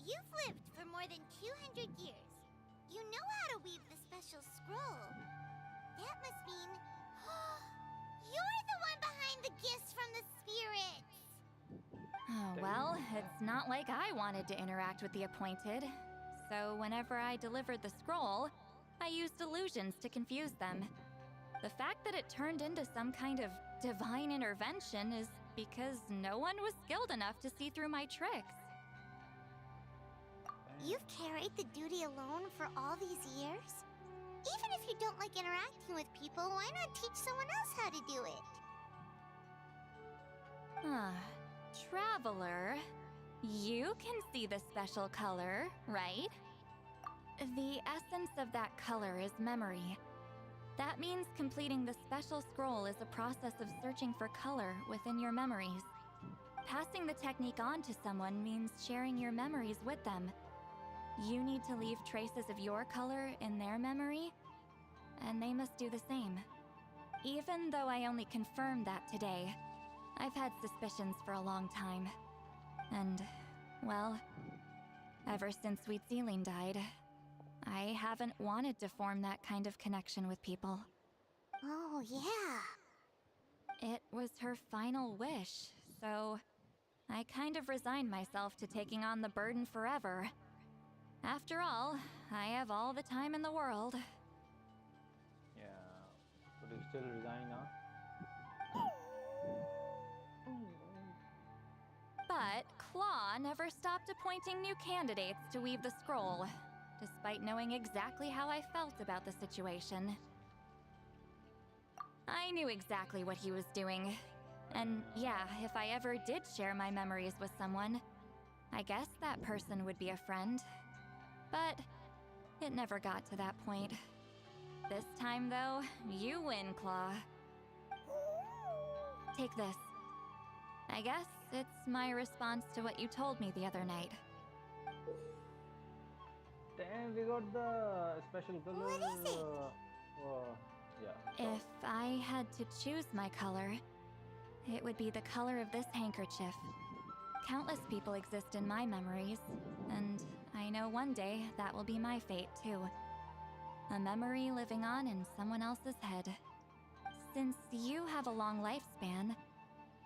You've lived for more than 200 years. You know how to weave the special scroll. That must mean you're the one behind the gifts from the spirits. Oh, well, it's not like I wanted to interact with the appointed. So whenever I delivered the scroll, I used illusions to confuse them. The fact that it turned into some kind of divine intervention is because no one was skilled enough to see through my tricks. You've carried the duty alone for all these years? Even if you don't like interacting with people, why not teach someone else how to do it? Traveler, you can see the special color, right? The essence of that color is memory. That means completing the special scroll is a process of searching for color within your memories. Passing the technique on to someone means sharing your memories with them. You need to leave traces of your color in their memory, and they must do the same. Even though I only confirmed that today, I've had suspicions for a long time. And, well, ever since Sweet Celine died, I haven't wanted to form that kind of connection with people. Oh, yeah. It was her final wish, so I kind of resigned myself to taking on the burden forever. After all, I have all the time in the world. Yeah, but you still resign, huh? But Claw never stopped appointing new candidates to weave the scroll, despite knowing exactly how I felt about the situation. I knew exactly what he was doing. And yeah, if I ever did share my memories with someone, I guess that person would be a friend. But it never got to that point. This time, though, you win, Claw. Take this. I guess it's my response to what you told me the other night. Damn, we got the special color. What is it? Yeah. If I had to choose my color, it would be the color of this handkerchief. Countless people exist in my memories, and I know one day that will be my fate too. A memory living on in someone else's head. Since you have a long lifespan,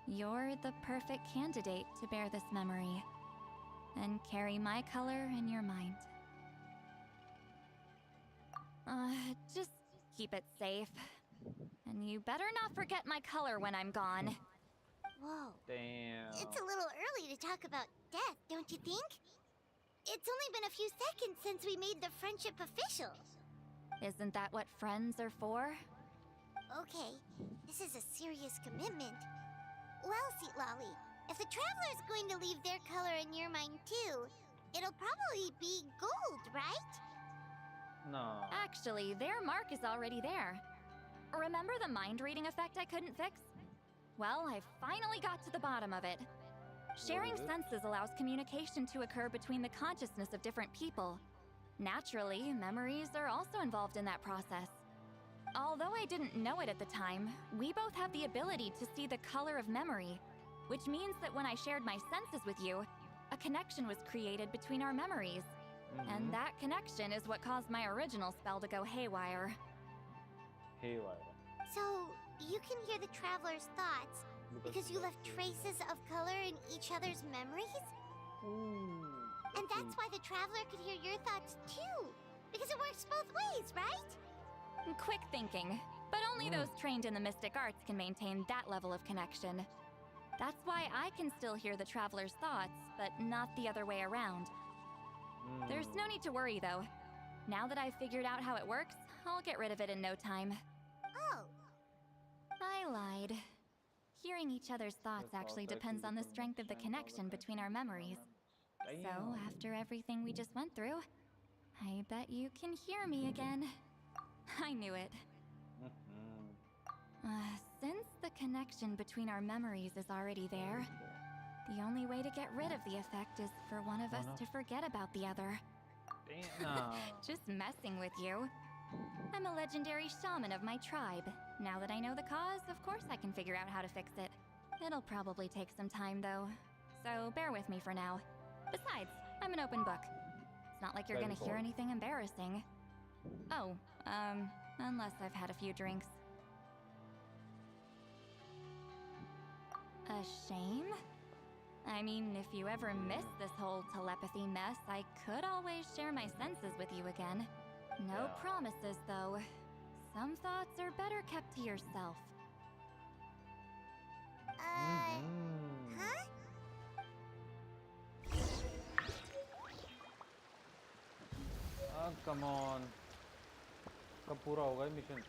you're the perfect candidate to bear this memory and carry my color in your mind. Just keep it safe. And you better not forget my color when I'm gone. Whoa. Damn. It's a little early to talk about death, don't you think? It's only been a few seconds since we made the friendship official. Isn't that what friends are for? Okay, this is a serious commitment. Well, Seat Lolly, if the Traveler's going to leave their color in your mind too, it'll probably be gold, right? No. Actually, their mark is already there. Remember the mind reading effect I couldn't fix? Well, I finally got to the bottom of it. Sharing is it? senses allows communication to occur between the consciousness of different people. Naturally, memories are also involved in that process. Although I didn't know it at the time, we both have the ability to see the color of memory, which means that when I shared my senses with you, a connection was created between our memories. And that connection is what caused my original spell to go haywire. Haywire. So, you can hear the Traveler's thoughts because you left traces of color in each other's memories? Ooh. And that's why the Traveler could hear your thoughts too, because it works both ways, right? Quick thinking, but only those trained in the mystic arts can maintain that level of connection. That's why I can still hear the Traveler's thoughts, but not the other way around. There's no need to worry, though. Now that I've figured out how it works, I'll get rid of it in no time. Oh, I lied. Hearing each other's thoughts actually depends on the strength of the connection between our memories. So, after everything we just went through, I bet you can hear me again. I knew it. Since the connection between our memories is already there, the only way to get rid of the effect is for one of us to forget about the other. Damn. Just messing with you. I'm a legendary shaman of my tribe. Now that I know the cause, of course I can figure out how to fix it. It'll probably take some time, though. So bear with me for now. Besides, I'm an open book. It's not like you're gonna hear anything embarrassing. Oh, unless I've had a few drinks. A shame? I mean, if you ever miss this whole telepathy mess, I could always share my senses with you again. No promises, though. Some thoughts are better kept to yourself. huh? Come on. कब पूरा होगा ये mission?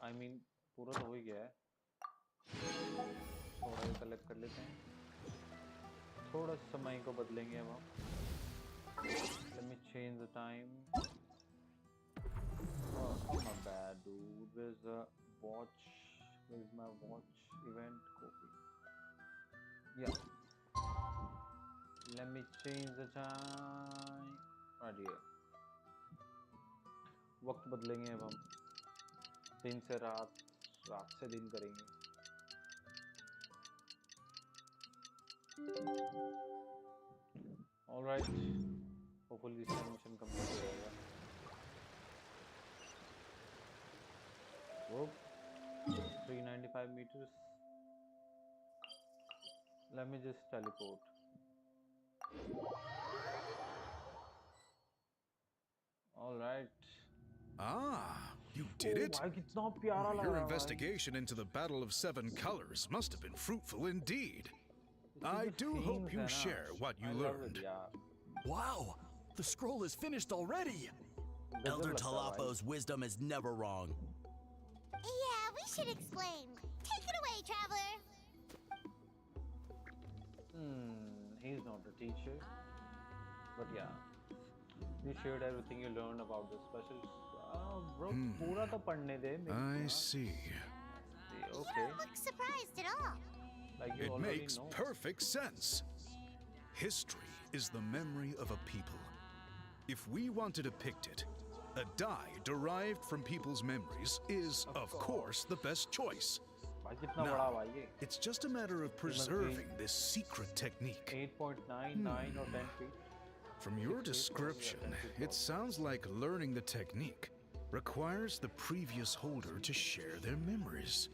I mean, पूरा तो हो ही गया है. थोड़ा ही कलेक्ट कर लेते हैं. थोड़ा समय को बदलेंगे अब हम. Let me change the time. Oh. Oh my bad, dude. Where's the watch? Where's my watch event copy? Yeah. Let me change the time. Right here. वक्त बदलेंगे अब हम दिन से रात रात से दिन करेंगे all right hopefully this mission complete हो जाएगा whoop 395 meters let me just teleport all right Ah, you did it? भाई कितना प्यारा लग Your रहा है investigation into the Battle of Seven Colors must have been fruitful indeed. I do hope you share what you learned. Wow, the scroll is finished already. Elder Talapo's wisdom is never wrong. Yeah, we should explain. Take it away, traveler. He's not a teacher, but yeah, you shared everything you learned about the special. Bro, पूरा तो पढ़ने दे. I see. You don't look surprised at all. Like you It already makes know. perfect sense. History is the memory of a people. If we want to depict it, a die derived from people's memories is, of course, the best choice. भाई कितना Now, बड़ा भाई ये? it's just a matter of preserving this secret technique. 8.99 or 10 feet. From your description, it sounds like learning the technique requires the previous holder to share their memories.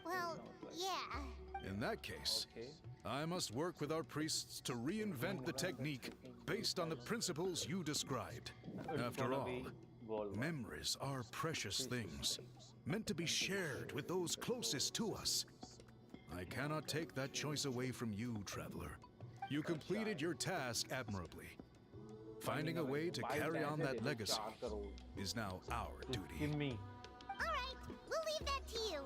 Well, yeah. In that case, Okay. I must work with our priests to reinvent the technique based on the principles you described. After all, memories are precious things, meant to be shared with those closest to us. I cannot take that choice away from you, traveler. You completed your task admirably. Finding a way to carry on that legacy is now our duty. Give me All right, we'll leave that to you.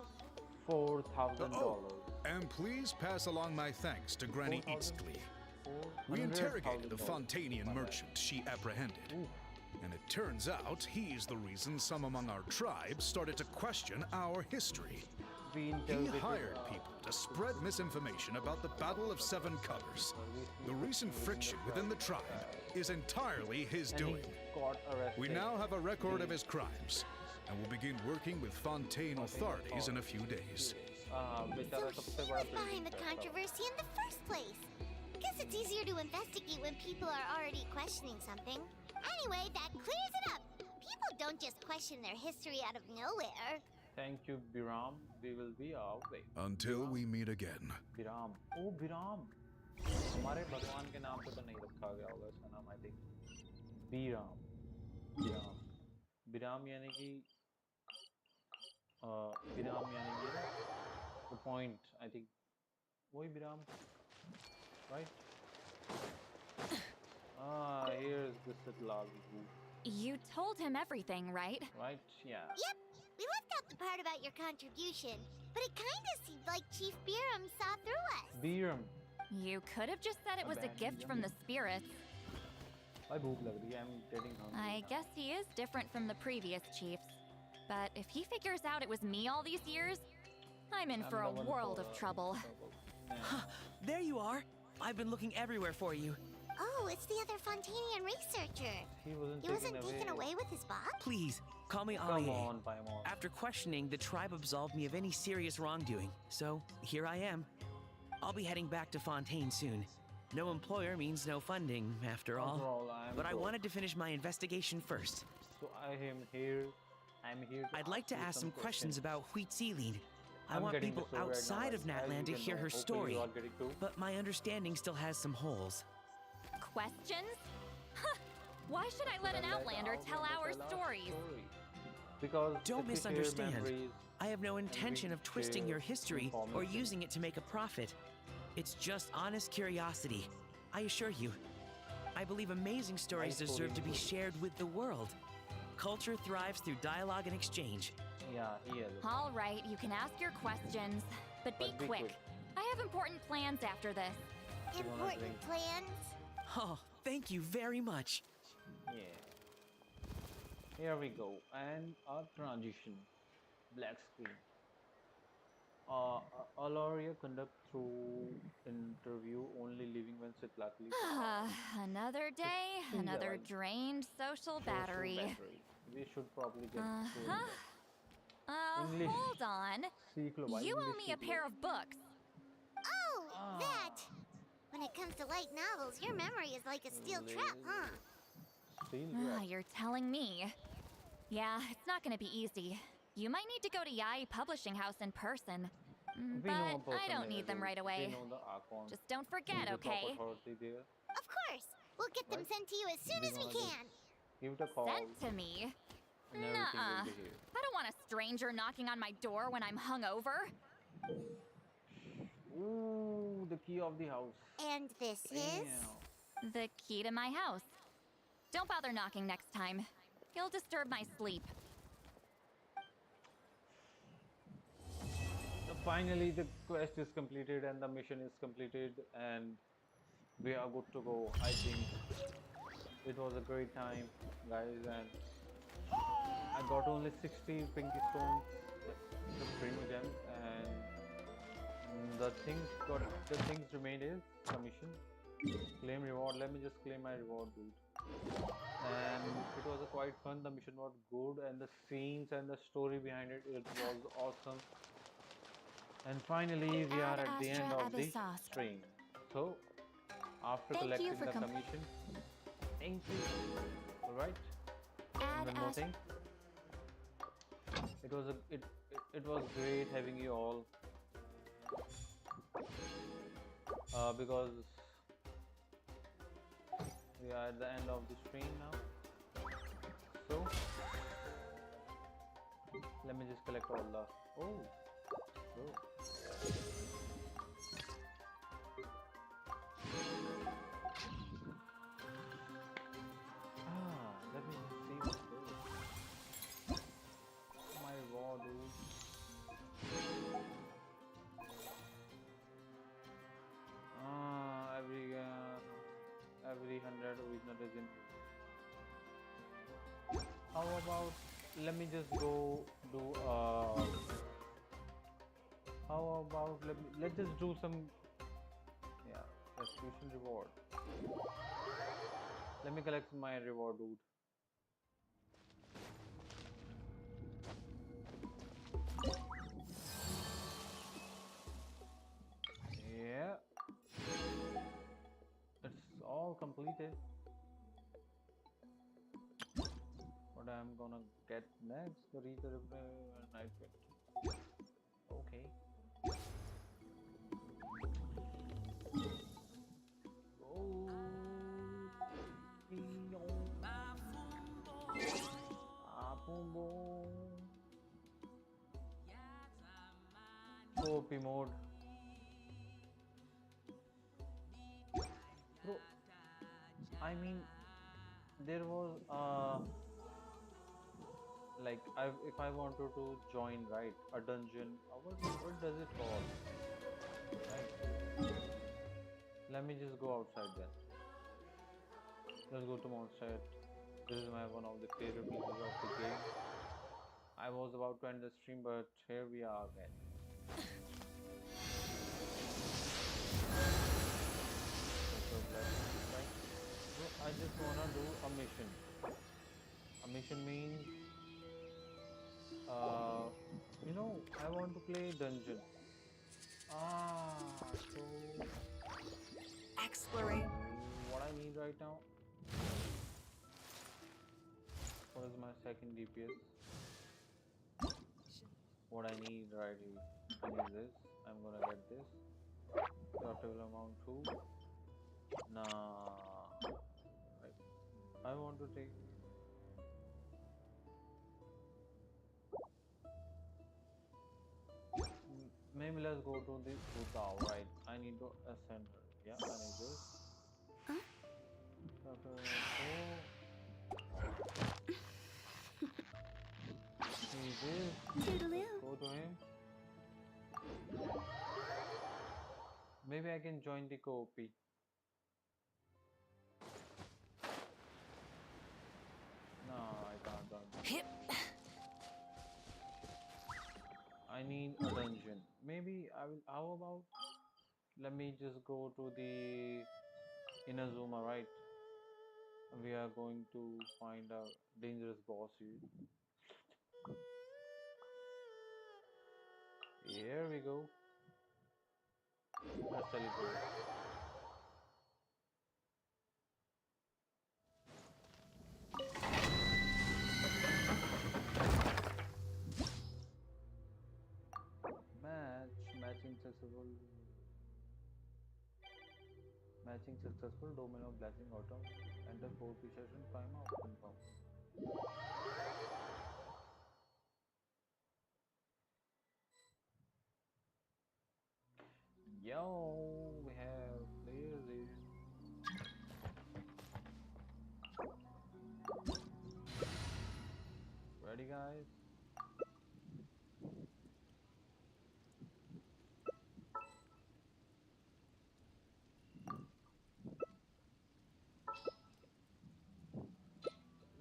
$4,000. And please pass along my thanks to Granny Eastly. We interrogated the Fontanian merchant she apprehended. And it turns out he's the reason some among our tribes started to question our history. He hired people to spread misinformation about the Battle of Seven Colors. The recent friction within the tribe is entirely his doing. We now have a record of his crimes, and will begin working with Fontaine authorities in a few days. So he was behind the controversy in the first place. Guess it's easier to investigate when people are already questioning something. Anyway, that clears it up. People don't just question their history out of nowhere. Thank you, Biram. We will be our way. Until we meet again. Biram. Oh, Biram. हमारे भगवान के नाम पे तो नहीं रखा गया होगा इसका नाम I think. Biram. Biram. Biram यानी कि Biram यानी कि the point I think. वही Biram. Right? Here's the Sitlal. You told him everything, right? Right? Yeah. Yep, we left out the part about your contribution, but it kinda seemed like Chief Biram saw through us. Biram. You could have just said it was a gift from the spirits. भाई भूख लग रही है. I'm getting hungry. I guess he is different from the previous chiefs. But if he figures out it was me all these years, I'm in for a world of trouble. There you are. I've been looking everywhere for you. Oh, it's the other Fontanian researcher. He wasn't taken away with his box? Please, call me Come Alie. on, Paimon. After questioning, the tribe absolved me of any serious wrongdoing. So, here I am. I'll be heading back to Fontaine soon. No employer means no funding, after all. But I wanted to finish my investigation first. So I am here. I'm here. I'd like to ask some questions about Huitzilin. I I'm want getting people this right now, outside of guys. As Natland to you can hear know, her hopefully story. you are getting to. But my understanding still has some holes. Questions? Huh. Why should I let an Outlander tell our stories? Because Don't if we share misunderstand. memories, I have no intention of twisting your history or information. using it to make a profit. It's just honest curiosity. I assure you. I believe amazing stories deserve to be shared with the world. Culture thrives through dialogue and exchange. Yeah, he is. All right, you can ask your questions, but be quick. I have important plans after this. Important plans? Oh, thank you very much. Yeah. Here we go, and a transition. Black screen. Aloria conduct through interview only leaving when sit luckily. Another day, Chill another level. drained social battery. We should probably get through Uh-huh. that. English. Hold on. सीख लो भाई, You owe English me a सीख लो. pair of books. Oh, that! When it comes to light novels, your memory is like a steel trap, huh? Steel Ah, trap. you're telling me. Yeah, it's not gonna be easy. You might need to go to Yai Publishing House in person. We But know a person I don't there, need them dude. right We away. know the Archon. Just don't forget, He's the top okay? authority there. Of course! We'll get them Right. sent to you as soon We're as we gonna just can! give it a call, Sent to me? and everything Nuh-uh. will be here. I don't want a stranger knocking on my door when I'm hungover. Ooh, the key of the house. And this is? Damn. The key to my house. Don't bother knocking next time. You'll disturb my sleep. So finally, the quest is completed and the mission is completed, and we are good to go. I think it was a great time, guys, and I got only 60 pinky stones, the primo gems, and the things remained is commission, claim reward. Let me just claim my reward, dude. And it was a quite fun. The mission was good, and the scenes and the story behind it was awesome. And finally, we are at the end of the stream. So, after Thank you collecting for the commission, thank you. All right. And one more thing. It was great having you all. Because we are at the end of the stream now. So let me just collect all the let me just see what's this. My reward is every 100 original resin. How about let me just go do how about let's just do some restitution reward. Let me collect my reward, dude. Yeah, it's all completed. What I'm gonna get next? The Reaper and Night Fit. Okay. OP mode. Bro, I mean, there was like if I wanted to join a dungeon, what does it call? Right. Let me just go outside then. Let's go to Mondstadt. This is one of the favorite pieces of the game. I was about to end the stream, but here we are again. So I just wanna do a mission. A mission means, I want to play dungeon. So Exploring. what I need right now? What is my second DPS? What I need right here? I need this. I'm gonna get this. Total amount 2. Nah. Right. I want to take. Maybe let's go to the Utao, right? I need to ascend her. Yeah, I need this. Need this. Toodaloo. Go to him. Maybe I can join the co-op. No, I can't join. I need a dungeon. Maybe I will. How about? Let me just go to the Inazuma, right? We are going to find a dangerous boss here. Here we go. Let's teleport. Matching successful. Matching successful. Domain of blessing autumn. Enter 4P session. Time out. Confirm. Yo, we have players here. Ready, guys?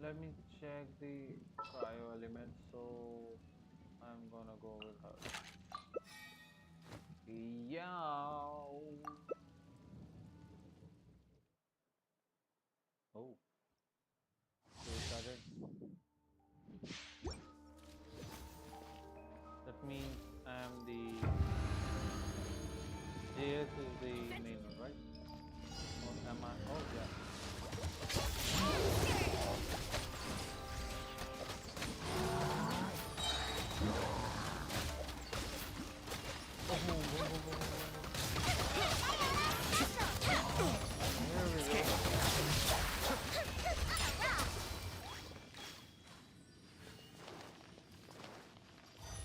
Let me check the cryo element, so I'm gonna go with her. Yow. Oh, so we started. That means I'm the JS is the main one, right? Or am I? Oh yeah.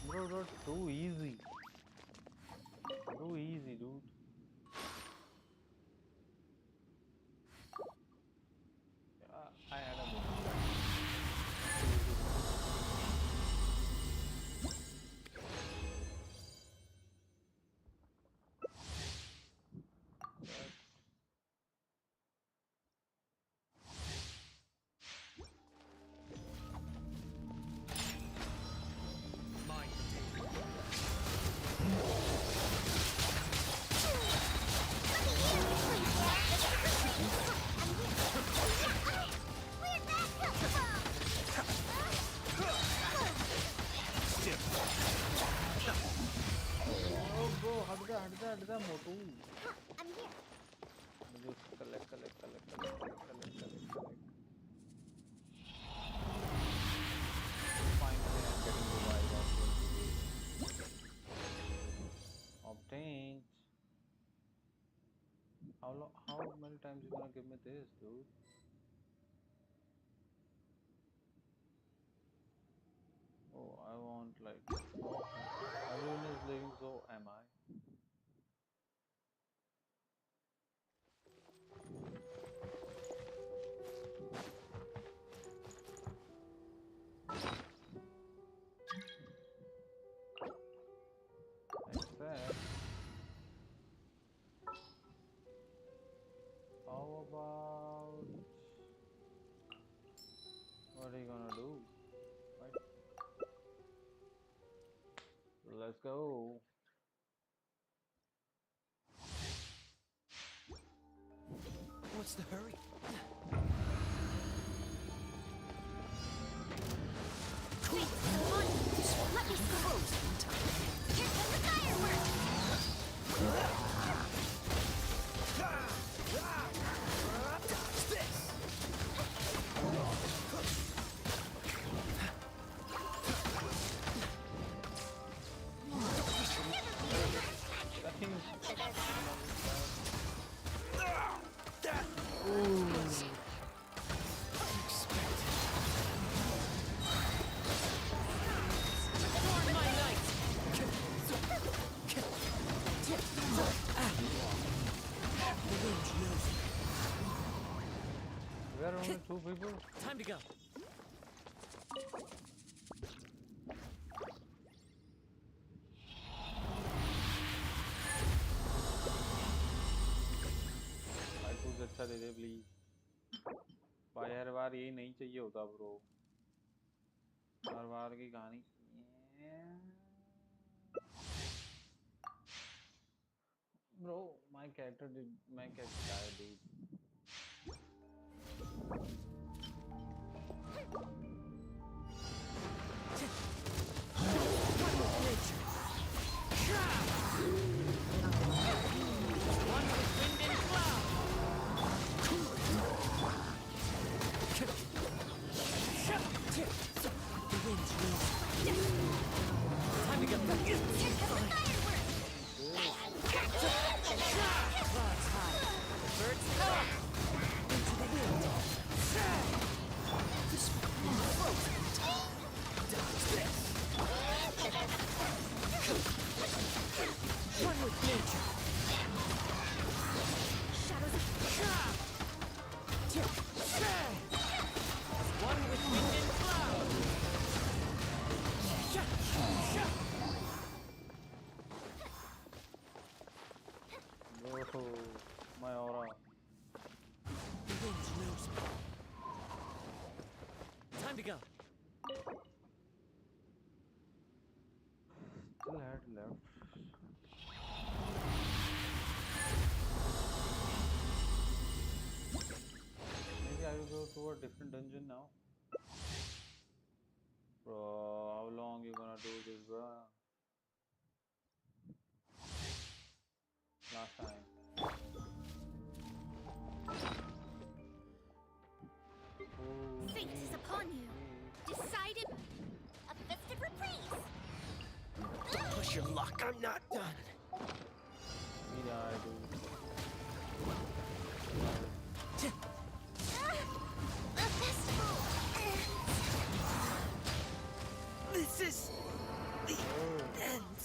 Bro, that's too easy. Too easy, dude. I had a moment. हट जा मोटू I'm here. मुझे collect finally I'm getting the vibe of this. Obtained. How many times you gonna give me this, dude? Oh, I want like everyone is leaving, so am I. Except, how about what are you gonna do? Right? Let's go. What's the hurry? Wait, on. Let me go. Here comes the fireworks. There are only 2 people. Time to go. भाई कुछ अच्छा दे दे please. भाई हर बार यही नहीं चाहिए होता bro. बार बार की कहानी bro my character died dude bro my aura Time to go. still had left maybe I will go to a different dungeon now bro how long you gonna do this bro last time Fate is upon you. Decided. A festive reprise. Push your luck. I'm not done. he died dude A festival. This is the end.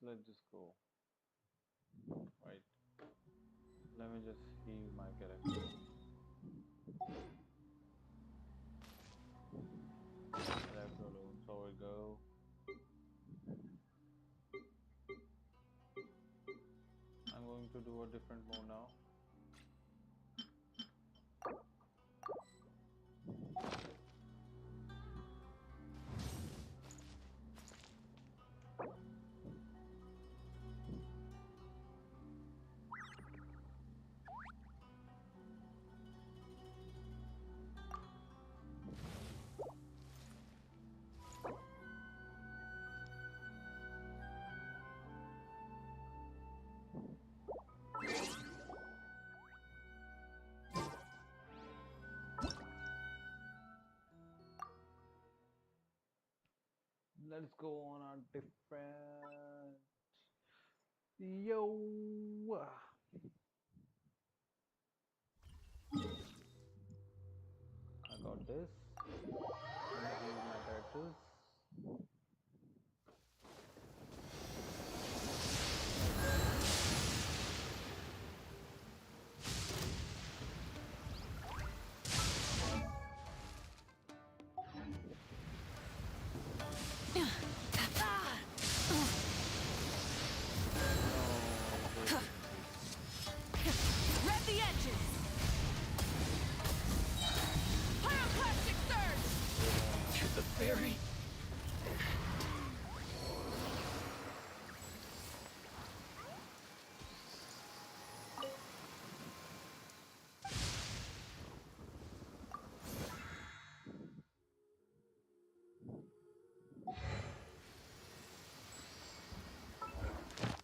let's just go right let me just heal my character left alone so we go I'm going to do a different mode now let's go on a different yo I got this let me heal my characters Rev the engines! Pyroclastic surge! To the very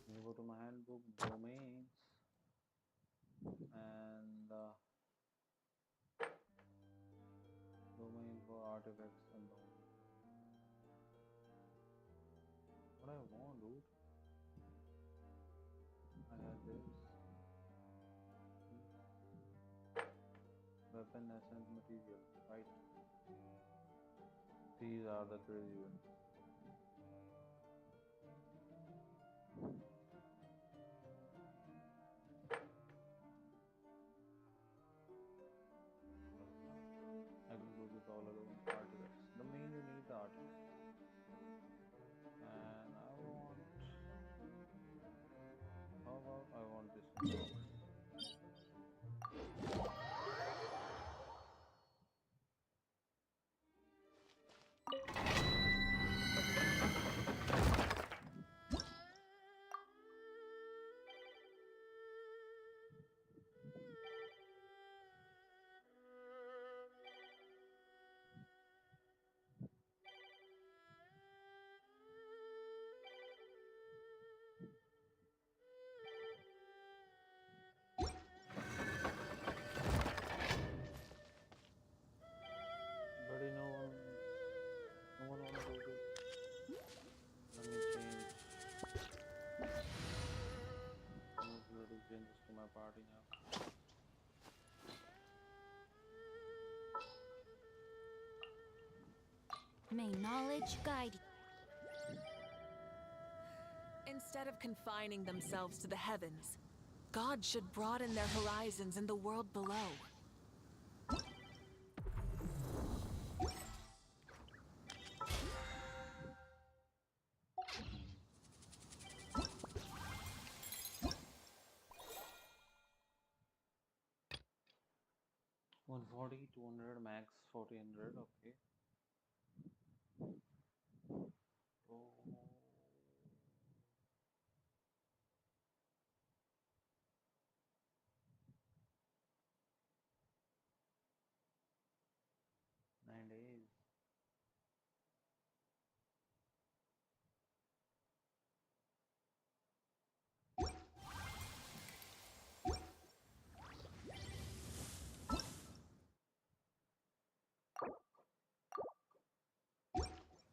you go to my handbook domains and domain for artifacts and domain what I want dude I had this weapon essence material right these are the crazy ones I can do this all alone artifacts the main you need the artifacts and I want how about I want this one now May knowledge guide you. Instead of confining themselves to the heavens, God should broaden their horizons in the world below. One 40, 200, max 1400. Okay. Oh. Nine days.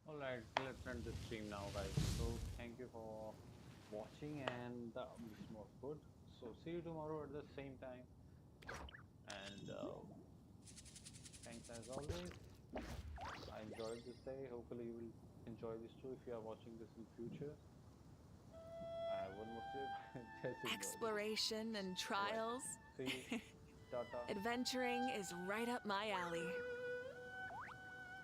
Alright, let's end the stream now, guys. So, thank you for watching, and the mission was good. So, see you tomorrow at the same time. And thanks as always. I enjoyed this day. Hopefully, you will enjoy this too if you are watching this in future. One more tip. Just enjoy Exploration and trials. it. See you. Tata. Adventuring is right up my alley.